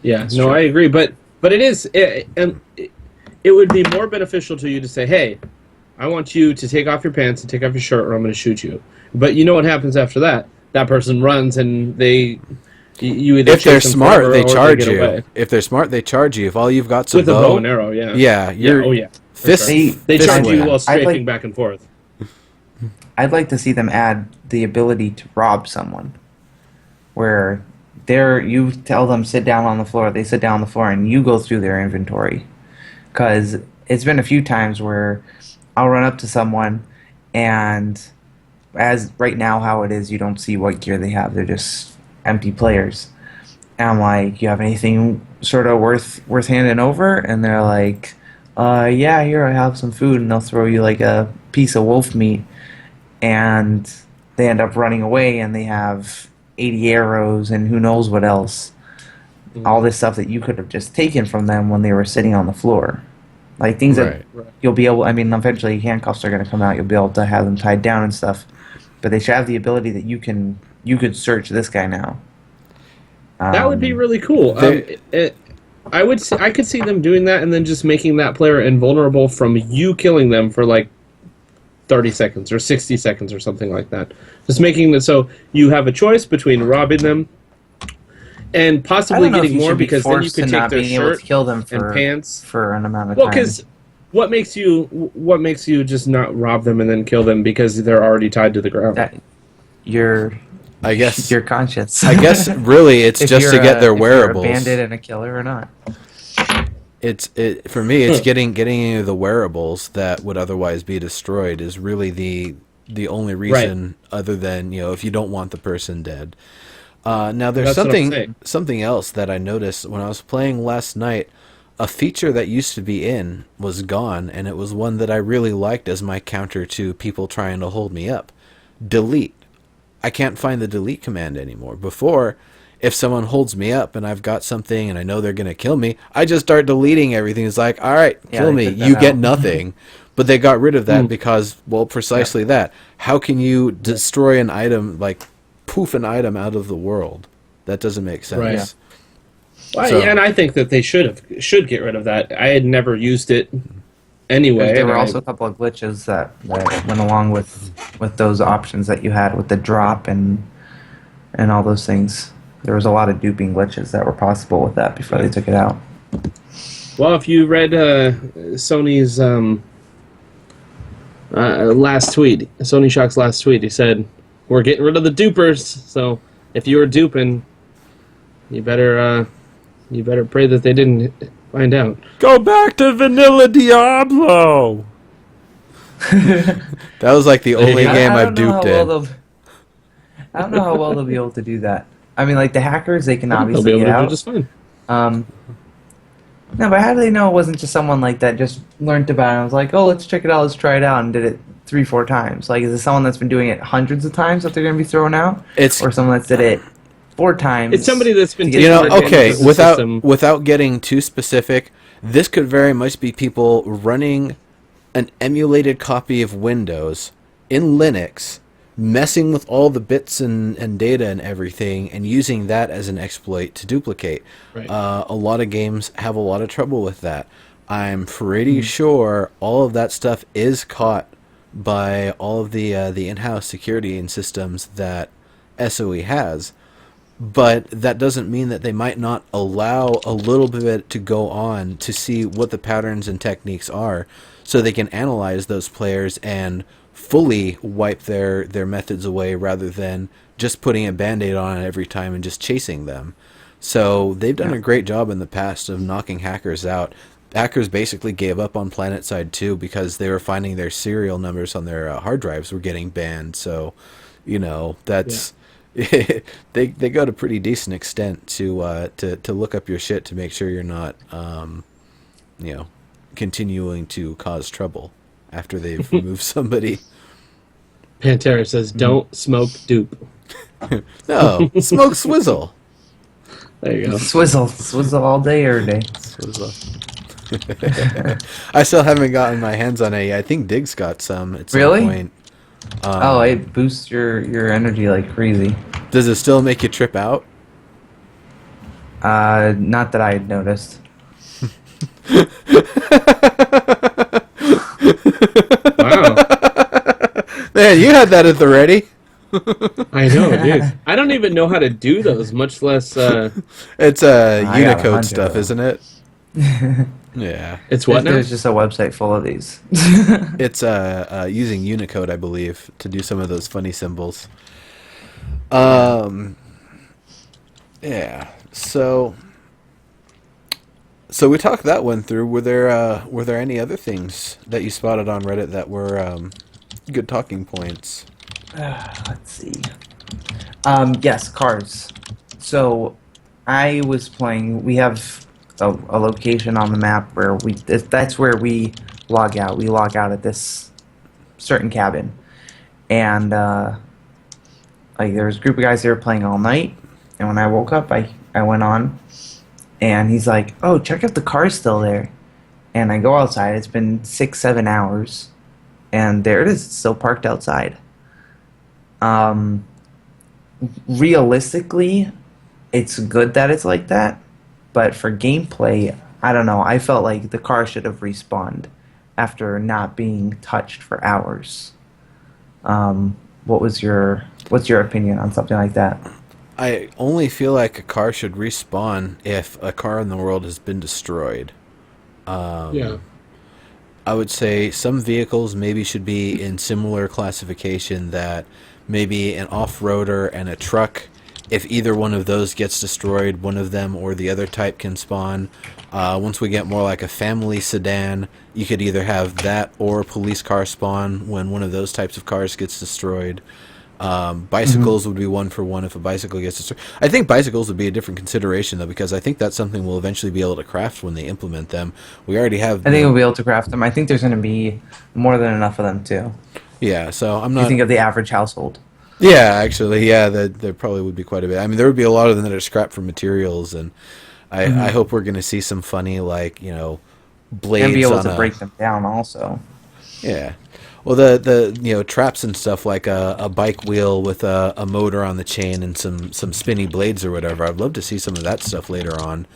Yeah, That's no, true. I agree, but it would be more beneficial to you to say, "Hey, I want you to take off your pants and take off your shirt, or I'm going to shoot you." But you know what happens after that? That person runs, and you either If they're chase them smart, forever they or charge get you. away. If they're smart, they charge you. If all you've got's a With a bow, bow and arrow. Yeah, yeah, you're oh yeah, for fist. sure. They- They fist charge you win. while I'd strafing like- back and forth. I'd like to see them add the ability to rob someone, where you tell them sit down on the floor, they sit down on the floor, and you go through their inventory. Because it's been a few times where I'll run up to someone, and as right now how it is, you don't see what gear they have; they're just empty players. And I'm like, "You have anything sort of worth handing over?" And they're like, yeah, here I have some food," and they'll throw you like a piece of wolf meat, and they end up running away, and they have 80 arrows and who knows what else. All this stuff that you could have just taken from them when they were sitting on the floor. Like things Right. that you'll be able, I mean, eventually handcuffs are going to come out. You'll be able to have them tied down and stuff. But they should have the ability that you could search this guy now. That would be really cool. I could see them doing that and then just making that player invulnerable from you killing them for like 30 seconds or 60 seconds or something like that. Just making it so you have a choice between robbing them and I possibly don't know if getting you more should be because then you forced could to take not their being able shirt to kill them and pants. for an amount of Well, time. because what makes you just not rob them and then kill them because they're already tied to the ground? That your I guess. your conscience. I guess really it's If just to you're get their if wearables. You're a bandit and a killer or not. For me, it's getting any of the wearables that would otherwise be destroyed is really the only reason, other than if you don't want the person dead. Now there's That's what I'm saying. something else that I noticed when I was playing last night. A feature that used to be in was gone, and it was one that I really liked as my counter to people trying to hold me up. Delete. I can't find the delete command anymore. Before, if someone holds me up and I've got something and I know they're going to kill me, I just start deleting everything. It's like, all right, Yeah, kill they me. took that You get out. nothing. But they got rid of that because, well, precisely that. How can you destroy an item, like poof an item out of the world? That doesn't make sense. Right. Yeah. Well, So- and I think that they should get rid of that. I had never used it anyway. There and were I- also a couple of glitches that went along with those options that you had with the drop and all those things. There was a lot of duping glitches that were possible with that before they took it out. Well, if you read Sony's last tweet, Sony Shock's last tweet, he said, "We're getting rid of the dupers. So if you were duping, you better pray that they didn't find out." Go back to Vanilla Diablo! That was like the only go. game I I've don't know how duped well in. I don't know how well they'll be able to do that. I mean, like the hackers, they can They'll be obviously able get to do out. just fine. No, but how do they know it wasn't just someone like that just learned about it and was like, oh, let's check it out, let's try it out, and did it 3-4 times? Like, is it someone that's been doing it hundreds of times that they're going to be thrown out? It's Or someone that's did it 4 times? It's somebody that's been to get taking started? okay, advantage of the without system. without getting too specific, this could very much be people running an emulated copy of Windows in Linux, messing with all the bits and data and everything, and using that as an exploit to duplicate. Right. A lot of games have a lot of trouble with that. I'm pretty sure all of that stuff is caught by all of the in-house security and systems that SOE has. But that doesn't mean that they might not allow a little bit to go on to see what the patterns and techniques are, so they can analyze those players and fully wipe their methods away rather than just putting a band-aid on it every time and just chasing them. So they've done a great job in the past of knocking hackers out. Hackers basically gave up on PlanetSide 2 because they were finding their serial numbers on their hard drives were getting banned. So, that's... they go to pretty decent extent to look up your shit to make sure you're not continuing to cause trouble after they've removed somebody. Pantera says, "Don't smoke dupe." No, smoke swizzle. There you go. Swizzle all day, every day. Swizzle. I still haven't gotten my hands on it yet. I think Dig's got some at some Really? point. Oh, it boosts your energy like crazy. Does it still make you trip out? Not that I had noticed. Wow. Man, you had that at the ready. I know, dude. I don't even know how to do those, much less. It's I got Unicode 100 stuff, of them. isn't it? Yeah. It's what now? There's just a website full of these. It's using Unicode, I believe, to do some of those funny symbols. Yeah. So we talked that one through. Were there any other things that you spotted on Reddit that were good talking points? Let's see. Yes, cars. So I was playing. We have a location on the map where that's where we log out. We log out at this certain cabin, and like there was a group of guys there playing all night. And when I woke up, I went on, and he's like, "Oh, check out the car's still there." And I go outside. It's been 6-7 hours, and there it is. It's still parked outside. Realistically, it's good that it's like that, but for gameplay, I don't know. I felt like the car should have respawned after not being touched for hours. What's your opinion on something like that? I only feel like a car should respawn if a car in the world has been destroyed. Yeah. I would say some vehicles maybe should be in similar classification, that maybe an off-roader and a truck, if either one of those gets destroyed, one of them or the other type can spawn. Once we get more like a family sedan, you could either have that or a police car spawn when one of those types of cars gets destroyed. Bicycles would be one for one if a bicycle gets destroyed. I think bicycles would be a different consideration, though, because I think that's something we'll eventually be able to craft when they implement them. We already have... I think we'll be able to craft them. I think there's going to be more than enough of them too. Yeah, so I'm You not... think of the average household. Yeah, actually, yeah, there probably would be quite a bit. I mean, there would be a lot of them that are scrapped for materials, and I hope we're going to see some funny, like, blades And be able on to break them down also. Yeah. Well, the traps and stuff, like a bike wheel with a motor on the chain and some spinny blades or whatever. I'd love to see some of that stuff later on.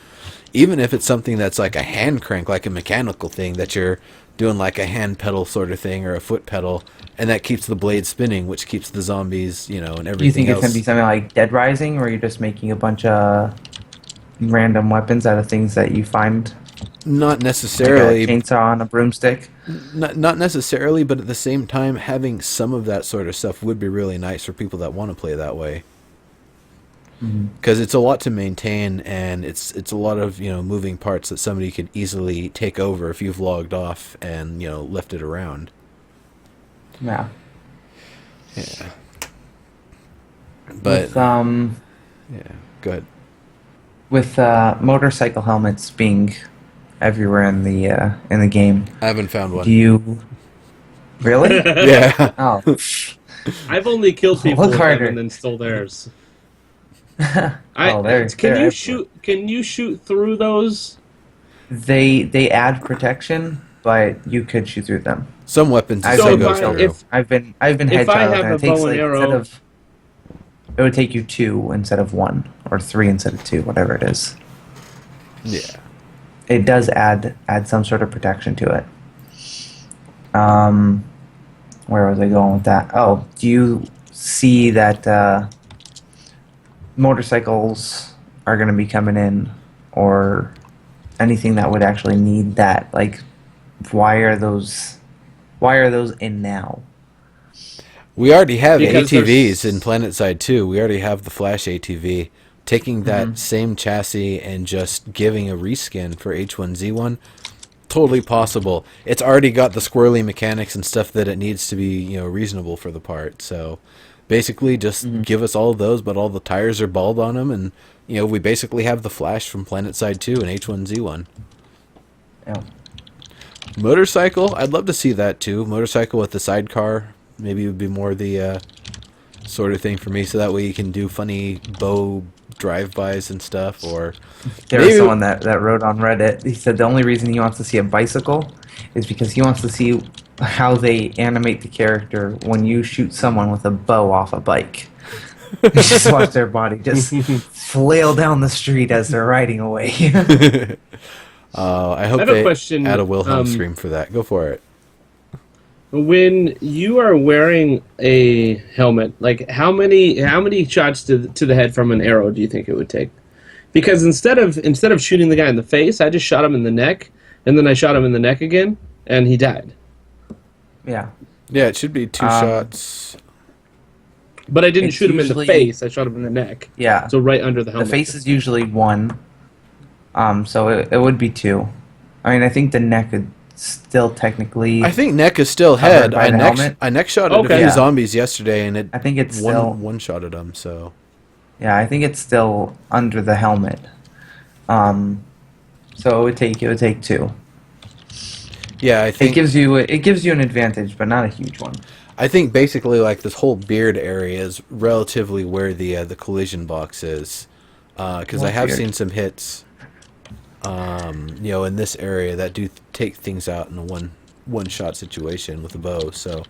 Even if it's something that's like a hand crank, like a mechanical thing that you're doing, like a hand pedal sort of thing or a foot pedal, and that keeps the blade spinning, which keeps the zombies, and everything Do you think else. it's going to be something like Dead Rising, where you're just making a bunch of random weapons out of things that you find? Not Like necessarily. a chainsaw on a broomstick? Not necessarily, but at the same time, having some of that sort of stuff would be really nice for people that want to play that way. Because it's a lot to maintain, and it's a lot of moving parts that somebody could easily take over if you've logged off and left it around. Yeah. Yeah. But With, yeah, good. with motorcycle helmets being everywhere in the game, I haven't found one. do you really? Yeah. Oh, I've only killed people Look with harder. them and then stole theirs. Oh, they're Can you everywhere. shoot? Can you shoot through those? They add protection, but you could shoot through them. Some weapons I still so goes if I- through. I've been If I headshot, have and a it takes bow and like arrow- it would take you 2 instead of 1, or 3 instead of 2, whatever it is. Yeah. It does add some sort of protection to it. Where was I going with that? Oh, do you see that motorcycles are going to be coming in, or anything that would actually need that? Like, why are those in now? We already have Because ATVs there's- in PlanetSide 2. We already have the Flash ATV. Taking that same chassis and just giving a reskin for H1Z1, totally possible. It's already got the squirrely mechanics and stuff that it needs to be, reasonable for the part. So basically just give us all of those, but all the tires are bald on them, and we basically have the Flash from PlanetSide 2 and H1Z1. Yeah. Motorcycle, I'd love to see that too. Motorcycle with the sidecar, maybe would be more the sort of thing for me, so that way you can do funny bow drive-bys and stuff, or There was someone that wrote on Reddit. He said the only reason he wants to see a bicycle is because he wants to see how they animate the character when you shoot someone with a bow off a bike. Just watch their body just flail down the street as they're riding away. I hope I have a they question, add a Wilhelm scream for that. Go for it. When you are wearing a helmet, like how many shots to the head from an arrow do you think it would take? Because instead of shooting the guy in the face, I just shot him in the neck, and then I shot him in the neck again, and he died. Yeah. Yeah, it should be 2 shots. But I didn't It's shoot him in the usually- face. I shot him in the neck. Yeah. So right under the The helmet. face is usually 1. So it would be 2. I mean, I think the neck could still technically. I think neck is still Covered head. by the helmet? I neck shot at a Okay. few Yeah. zombies yesterday, and it I think it's still. one shot at them. So Yeah, I think it's still under the helmet. So it would take 2. yeah, I It think gives you an advantage, but not a huge one. I think basically like this whole beard area is relatively where the collision box is, because I have Beard. seen some hits, in this area that do take things out in a one shot situation with a bow. So,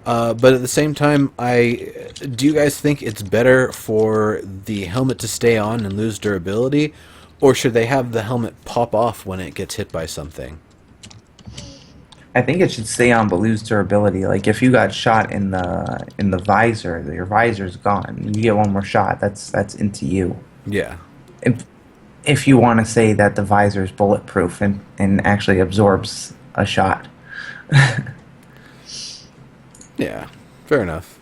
but at the same time, do you guys think it's better for the helmet to stay on and lose durability, or should they have the helmet pop off when it gets hit by something? I think it should stay on but lose durability. Like if you got shot in the visor, your visor's gone. You get one more shot. That's into you. Yeah. If you want to say that the visor is bulletproof and actually absorbs a shot. Yeah. Fair enough.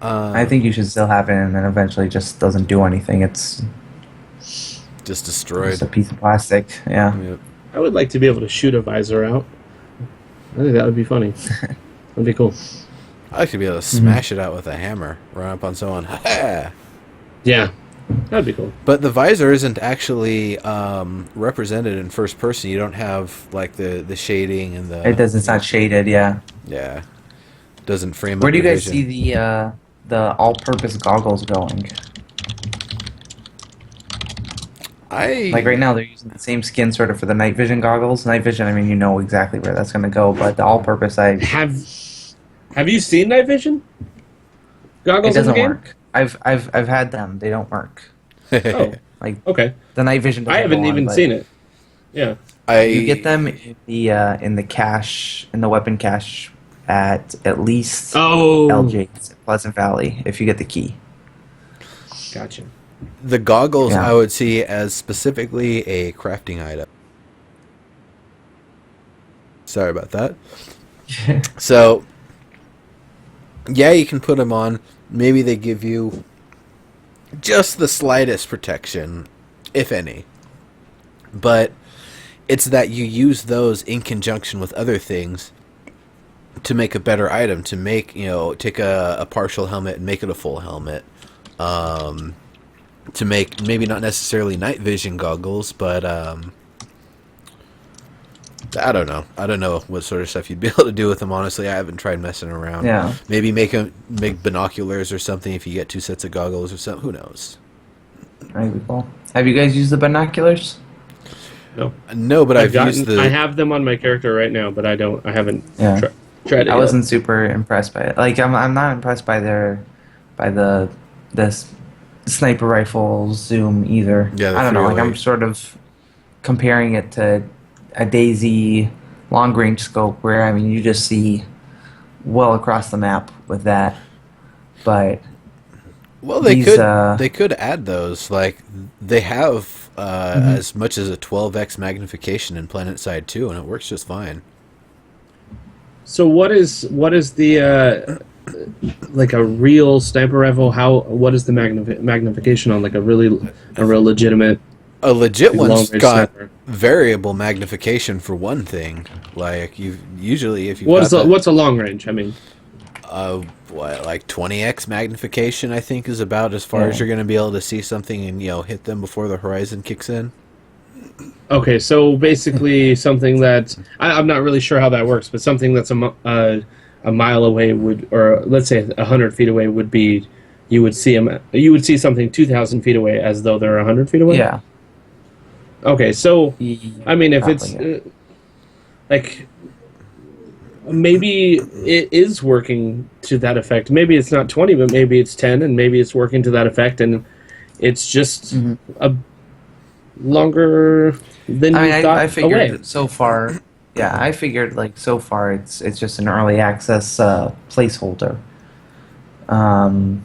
I think you should still have it, and then eventually just doesn't do anything. It's Just destroyed. just a piece of plastic. Yeah. Yep. I would like to be able to shoot a visor out. I think that would be funny. That'd be cool. I like to be able to smash it out with a hammer, run up on someone. Ha! Yeah, that'd be cool. But the visor isn't actually represented in first person. You don't have like the shading and the. It does. It's not shaded. Yeah. Yeah. Doesn't frame. Where up do you your guys vision. see the all-purpose goggles going? Like right now, they're using the same skin sort of for the night vision goggles. Night vision, I mean, you know exactly where that's going to go, but the all-purpose, Have you seen night vision goggles it in the doesn't game? work. I've had them. They don't work. Oh, Like okay. the night vision. I haven't even seen it. Yeah. You get them in the cache, in the weapon cache at least Oh, LJ's Pleasant Valley if you get the key. gotcha. The goggles Yeah. I would see as specifically a crafting item. Sorry about that. So, yeah, you can put them on. Maybe they give you just the slightest protection, if any. But it's that you use those in conjunction with other things to make a better item, to make, take a partial helmet and make it a full helmet. To make maybe not necessarily night vision goggles, but I don't know. I don't know what sort of stuff you'd be able to do with them. Honestly, I haven't tried messing around. Yeah. Maybe make binoculars or something if you get 2 sets of goggles or something. Who knows? That'd be cool. Have you guys used the binoculars? No, No, but I've used the. I have them on my character right now, but I haven't Yeah. tried it. I yet. wasn't super impressed by it. Like I'm not impressed by this sniper rifle zoom either. Yeah, the I don't know. Like 308. I'm sort of comparing it to a Daisy long range scope, where I mean you just see well across the map with that. But Well, they these, could add those. Like they have as much as a 12x magnification in PlanetSide 2, and it works just fine. So what is the like a real sniper rifle? What is the magnification on like a real legitimate? A legit Like one's long-range got sniper. variable magnification for one thing. Like usually if you What's a long range? I mean, like 20x magnification, I think, is about as far as Yeah. you're going to be able to see something and hit them before the horizon kicks in. okay, so basically something that I'm not really sure how that works, but something that's a mile away would, or let's say 100 feet away would be, you would see them. You would see something 2,000 feet away as though they're 100 feet away. Yeah. Okay, so I mean, if it's Probably, yeah. like maybe it is working to that effect. Maybe it's not 20, but maybe it's 10, and maybe it's working to that effect, and it's just a longer than I you mean, thought I figured away. that so far. Yeah, I figured like so far it's just an early access placeholder. Um,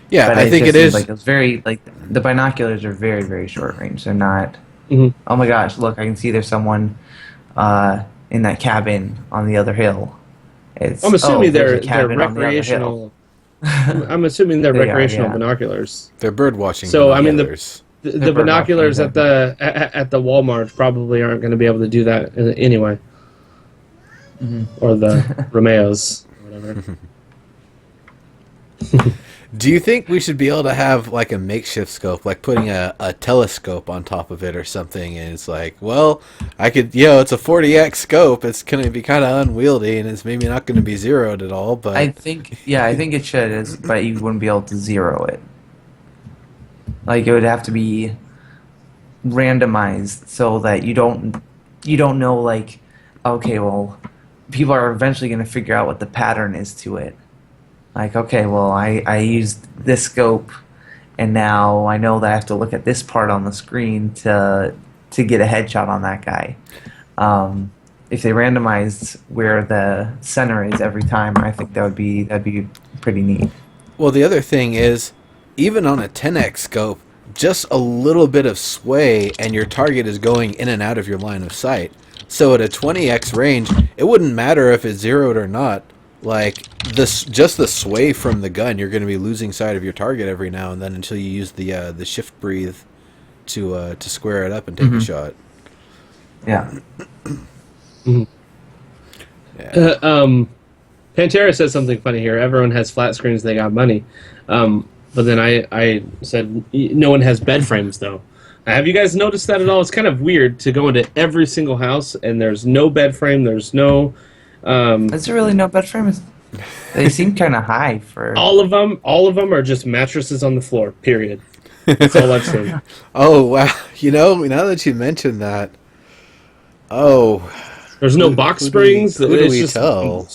Yeah, but I it think just it seems is. like it's very like the binoculars are very very short range. They're not. Mhm. Oh my gosh! Look, I can see there's someone in that cabin on the other hill. It's I'm assuming there's a they're cabin on the other hill. recreational. I'm assuming they're They are, recreational yeah. binoculars. They're bird watching So I mean binoculars. the They're bird binoculars watching, at the Walmart probably aren't going to be able to do that anyway, or the Romeos or whatever. Do you think we should be able to have like a makeshift scope, like putting a telescope on top of it or something? And it's like, well, I could, it's a 40x scope. It's going to be kind of unwieldy, and it's maybe not going to be zeroed at all. But I think it should, but you wouldn't be able to zero it. Like it would have to be randomized so that you don't know like, okay, well, people are eventually going to figure out what the pattern is to it. Like, okay, well, I used this scope, and now I know that I have to look at this part on the screen to get a headshot on that guy. If they randomized where the center is every time, I think that'd be pretty neat. well, the other thing is, even on a 10x scope, just a little bit of sway, and your target is going in and out of your line of sight. So at a 20x range, it wouldn't matter if it's zeroed or not. Like just the sway from the gun, you're going to be losing sight of your target every now and then until you use the shift breathe to square it up and take a shot. Yeah. Pantera says something funny here. Everyone has flat screens; they got money. But then I said no one has bed frames though. Have you guys noticed that at all? It's kind of weird to go into every single house and there's no bed frame. There's no. Is there really no bed frame? They seem kind of high for. All of them are just mattresses on the floor. Period. That's all I've seen. Oh wow! Now that you mentioned that, There's no box springs. Who do It's we just- tell?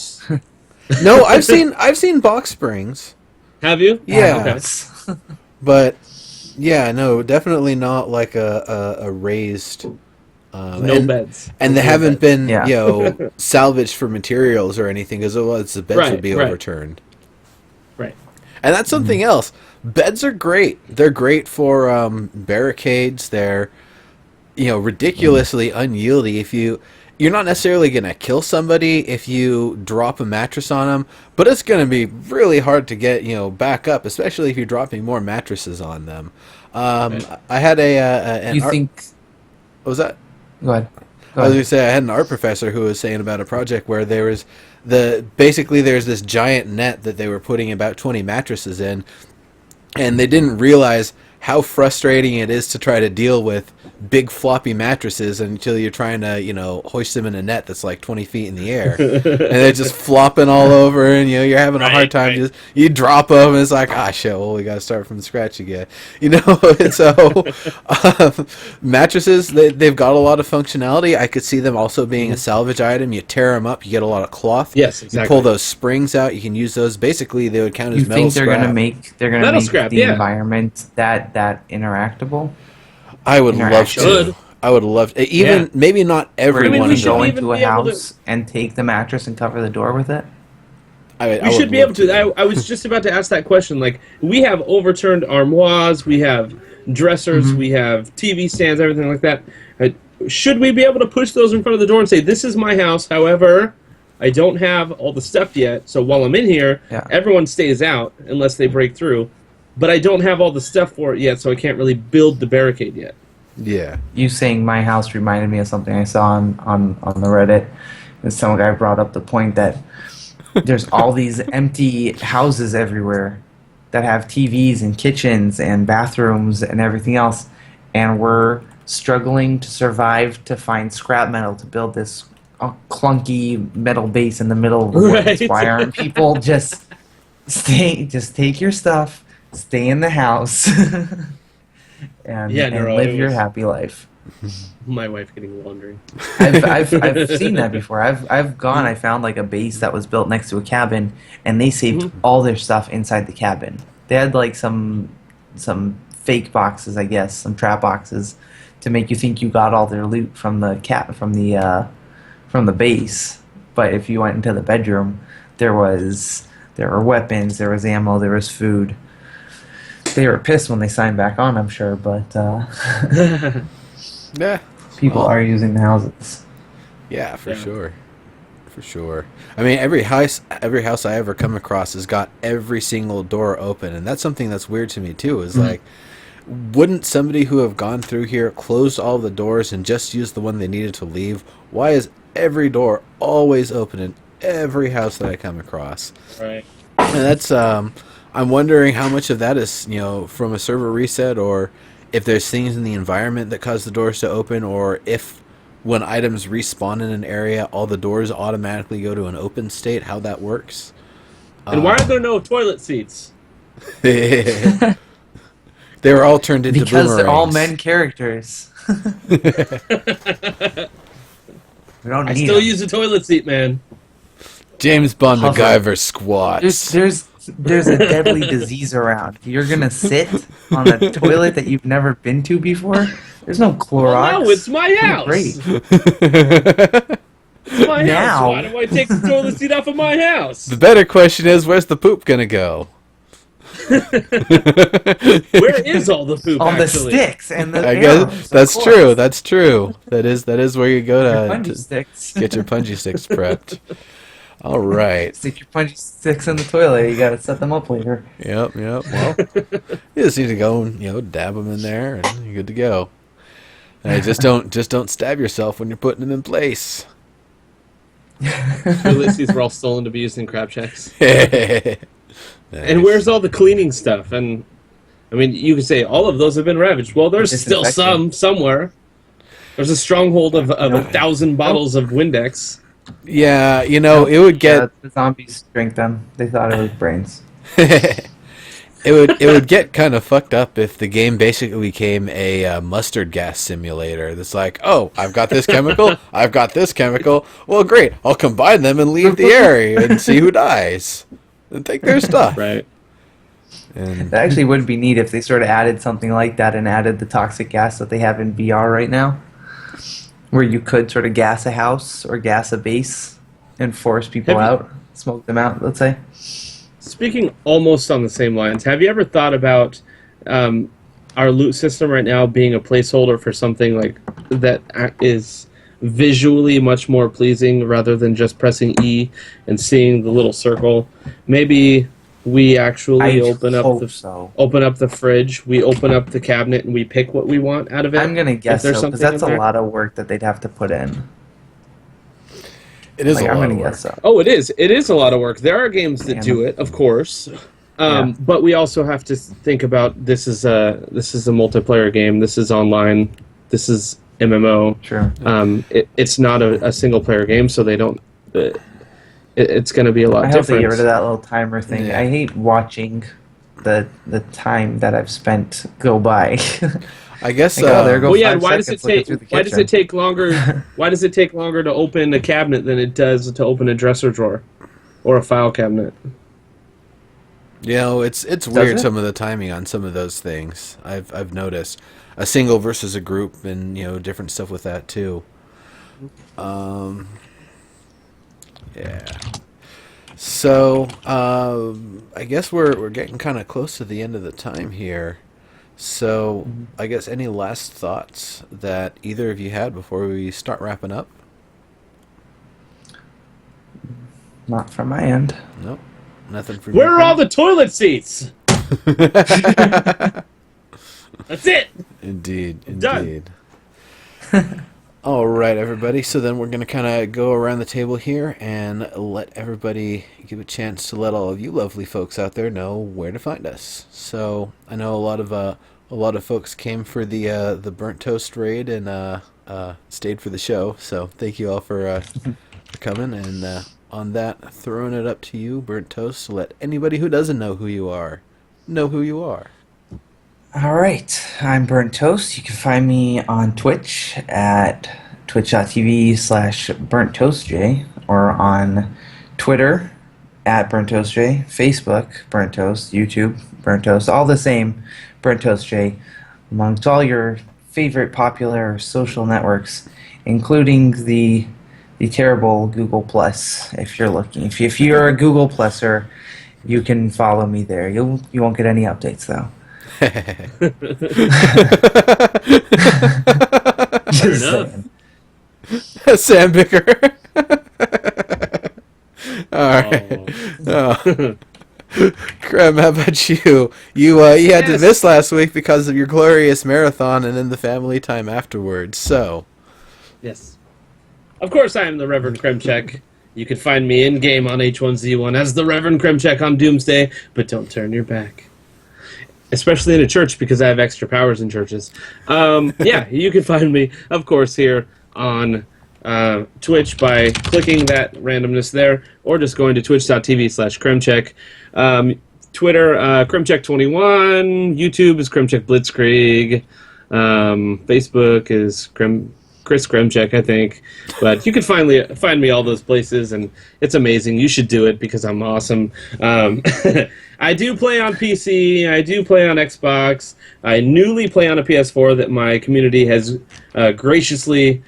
No, I've seen box springs. Have you? Yeah. Okay. But yeah, no, definitely not like a raised. No beds. And they No haven't beds. been salvaged for materials or anything, because otherwise the beds would be overturned. Right. And that's something else. Beds are great. They're great for barricades. They're ridiculously unyieldy. You're not necessarily going to kill somebody if you drop a mattress on them, but it's going to be really hard to get back up, especially if you're dropping more mattresses on them. I had You think? What was that? Go ahead. I was going to say, I had an art professor who was saying about a project where there was basically there's this giant net that they were putting about 20 mattresses in, and they didn't realize how frustrating it is to try to deal with big floppy mattresses until you're trying to hoist them in a net that's like 20 feet in the air, and they're just flopping all over, and you're having a hard time. Just you drop them, and it's like, shit, well, we got to start from scratch again. And so mattresses, they've got a lot of functionality. I could see them also being a salvage item. You tear them up, you get a lot of cloth. Yes, exactly. You pull those springs out, you can use those. Basically, they would count as You metal think they're scrap. gonna make Metal scrap, the environment that interactable? I would love to. Should. I would love to. Even maybe not every Where mean, one we of should them. go even into a be able to- house and take the mattress and cover the door with it? I We should be able to. I was just about to ask that question. Like, we have overturned armoires, we have dressers, we have TV stands, everything like that. Should we be able to push those in front of the door and say, "This is my house"? However, I don't have all the stuff yet, so while I'm in here, everyone stays out unless they break through. But I don't have all the stuff for it yet, so I can't really build the barricade yet. Yeah. You saying my house reminded me of something I saw on the Reddit. And some guy brought up the point that there's all these empty houses everywhere that have TVs and kitchens and bathrooms and everything else, and we're struggling to survive to find scrap metal to build this a clunky metal base in the middle of the woods. Right. Why aren't people just take your stuff, stay in the house, Yeah, and Neuro, live it your was happy life. my wife getting wandering. I've seen that before. I've gone. I found like a base that was built next to a cabin, and they saved Mhm. all their stuff inside the cabin. They had like some fake boxes, I guess, some trap boxes, to make you think you got all their loot from the from the base. But if you went into the bedroom, there were weapons, there was ammo, there was food. They were pissed when they signed back on, I'm sure, but Yeah. people Well, are using the houses. yeah, for Yeah. sure. For sure. I mean, every house I ever come across has got every single door open, and that's something that's weird to me too. Is like, wouldn't somebody who have gone through here close all the doors and just use the one they needed to leave? Why is every door always open in every house that I come across? Right. And that's I'm wondering how much of that is, from a server reset, or if there's things in the environment that cause the doors to open, or if when items respawn in an area, all the doors automatically go to an open state, how that works. And why are there no toilet seats? They were all turned into Because they're all boomerangs. men characters. We don't I need still them. use a toilet seat, man. James Bond Hover. MacGyver There's, squats. there's a deadly disease around. You're gonna sit on a toilet that you've never been to before. There's no Clorox. Well, no, it's my house. Great. It's my house. Now. Why do I take the toilet seat off of my house? The better question is, where's the poop gonna go? Where is all the poop, On the actually? sticks and the I arrows, guess of that's course. true. That's true. That is where you go Your to, punji sticks. get your punji sticks prepped. All right. Stick your punji sticks in the toilet. You gotta set them up later. Yep. Well, you just need to go and dab them in there, and you're good to go. And just don't stab yourself when you're putting them in place. Toilet seats were all stolen to be used in crab checks. Nice. And where's all the cleaning stuff? And I mean, you could say all of those have been ravaged. Well, there's still Disinfecting. some somewhere. There's a stronghold of 1,000 bottles of Windex. Yeah, it would get The zombies drink them. They thought it was brains. it would get kind of fucked up if the game basically became a mustard gas simulator. That's like, oh, I've got this chemical, I've got this chemical. Well, great, I'll combine them and leave the area and see who dies and take their stuff. Right. And That actually would be neat if they sort of added something like that and added the toxic gas that they have in BR right now, where you could sort of gas a house or gas a base and force people Have you- out, smoke them out, let's say. Speaking almost on the same lines, have you ever thought about our loot system right now being a placeholder for something like that is visually much more pleasing rather than just pressing E and seeing the little circle? Maybe we actually open up the fridge, we open up the cabinet, and we pick what we want out of it. I'm gonna guess there's so, because something that's in a there. lot of work that they'd have to put in. it is Like, a I'm lot gonna of work. guess so. Oh, it is. It is a lot of work. There are games that do it, of course, Yeah. but we also have to think about this is a multiplayer game. This is online. This is MMO. True. It's not a single player game, so they don't. It's going to be a lot I hope they different. get rid of that little timer thing. Yeah. I hate watching the time that I've spent go by. I guess. Like, oh, there goes Well, yeah. 5 Why does it seconds looking take? through the Why does kitchen. it take longer? Why does it take longer to open a cabinet than it does to open a dresser drawer or a file cabinet? It's weird, it? some of the timing on some of those things. I've noticed a single versus a group, and different stuff with that too. Yeah. So I guess we're getting kind of close to the end of the time here. So I guess any last thoughts that either of you had before we start wrapping up? Not from my end. Nope. Nothing for Where are all the toilet seats? That's it. Indeed. Done. All right, everybody. So then we're going to kind of go around the table here and let everybody give a chance to let all of you lovely folks out there know where to find us. So I know a lot of folks came for the burnt toast raid, and I stayed for the show. So thank you all for coming. And on that, throwing it up to you, Burnt Toast, to let anybody who doesn't know who you are know who you are. All right, I'm Burnt Toast. You can find me on Twitch at twitch.tv/BurntToastJ, or on Twitter at BurntToastJ, Facebook Burnt Toast, YouTube Burnt Toast, all the same Burnt Toast J, amongst all your favorite popular social networks, including the terrible Google Plus. If you're looking, if you're a Google Pluser, you can follow me there. You won't get any updates though. Just enough. saying. Sam Bicker. All right. Oh. Krem, how about you? You had to miss last week because of your glorious marathon and then the family time afterwards. So, Yes. Of course, I am the Reverend Kremchek. You can find me in-game on H1Z1 as the Reverend Kremchek on Doomsday, but don't turn your back. Especially in a church, because I have extra powers in churches. Yeah, you can find me, of course, here on Twitch by clicking that randomness there, or just going to twitch.tv/Kremchek. Twitter, Kremchek21. YouTube is Kremchek Blitzkrieg. Facebook is Chris Kremchek, I think. But you can find me all those places, and it's amazing. You should do it because I'm awesome. I do play on PC. I do play on Xbox. I newly play on a PS4 that my community has graciously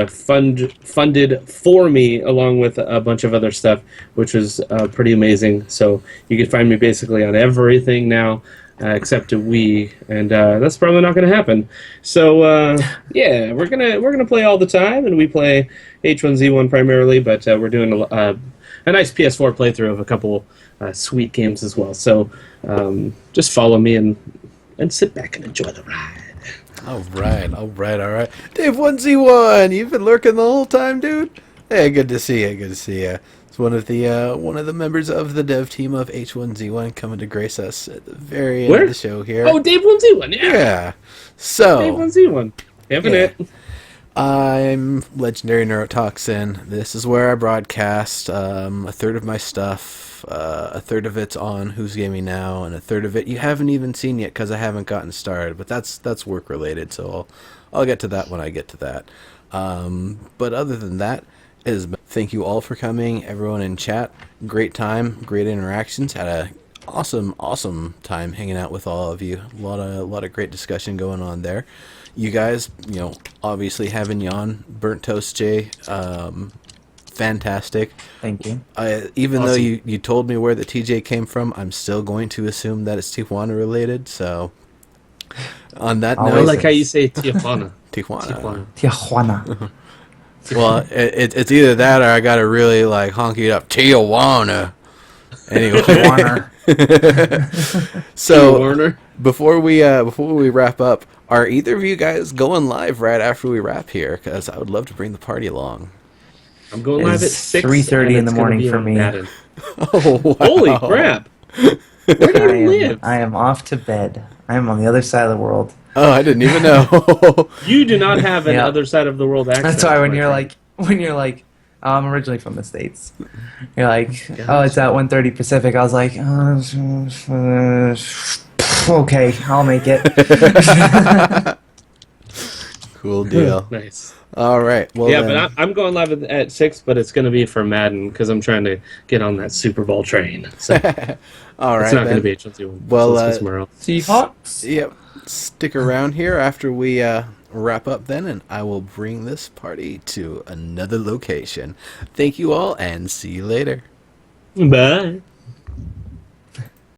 funded for me, along with a bunch of other stuff, which was pretty amazing. So you can find me basically on everything now. Except a Wii, and that's probably not going to happen. So yeah, we're gonna play all the time, and we play H1Z1 primarily, but we're doing a nice PS4 playthrough of a couple sweet games as well. So just follow me and sit back and enjoy the ride. all right. Dave 1Z1, you've been lurking the whole time, dude. Hey, good to see you. One of the members of the dev team of H1Z1 coming to grace us at the very end of the show here. Oh, Dave 1Z1, yeah. Yeah. So Dave 1Z1. Having it. I'm Legendary Neurotoxin. This is where I broadcast a third of my stuff. A third of it's on Who's Gaming Now, and a third of it you haven't even seen yet because I haven't gotten started. But that's work related, so I'll get to that when I get to that. But other than that, thank you all for coming, everyone in chat. Great time, great interactions. Had a awesome time hanging out with all of you. A lot of great discussion going on there. You guys, obviously having you on, Burnt Toast J, fantastic. Thank you. Even though you told me where the TJ came from, I'm still going to assume that it's Tijuana related. So, on that note, I like how you say Tijuana. Tijuana. Well, it's either that or I gotta really honk it up. Tijuana. Anyway. Tijuana. So before we wrap up, are either of you guys going live right after we wrap here? Because I would love to bring the party along. I'm going live at 6. 3:30 in the morning for me. Oh, wow. Holy crap! Where do you live? I am off to bed. I am on the other side of the world. Oh, I didn't even know. You do not have an other side of the world accent. That's why when you're like, oh, I'm originally from the States. You're like, oh, it's at 1:30 Pacific. I was like, okay, I'll make it. Cool deal. Nice. All right. Well, yeah, then. but I'm going live at 6, but it's going to be for Madden because I'm trying to get on that Super Bowl train. So all right. It's not going to then. be H1Z1. Well, so let's go somewhere else. Seahawks? Yep. Stick around here after we wrap up then, and I will bring this party to another location. Thank you all, and see you later. Bye.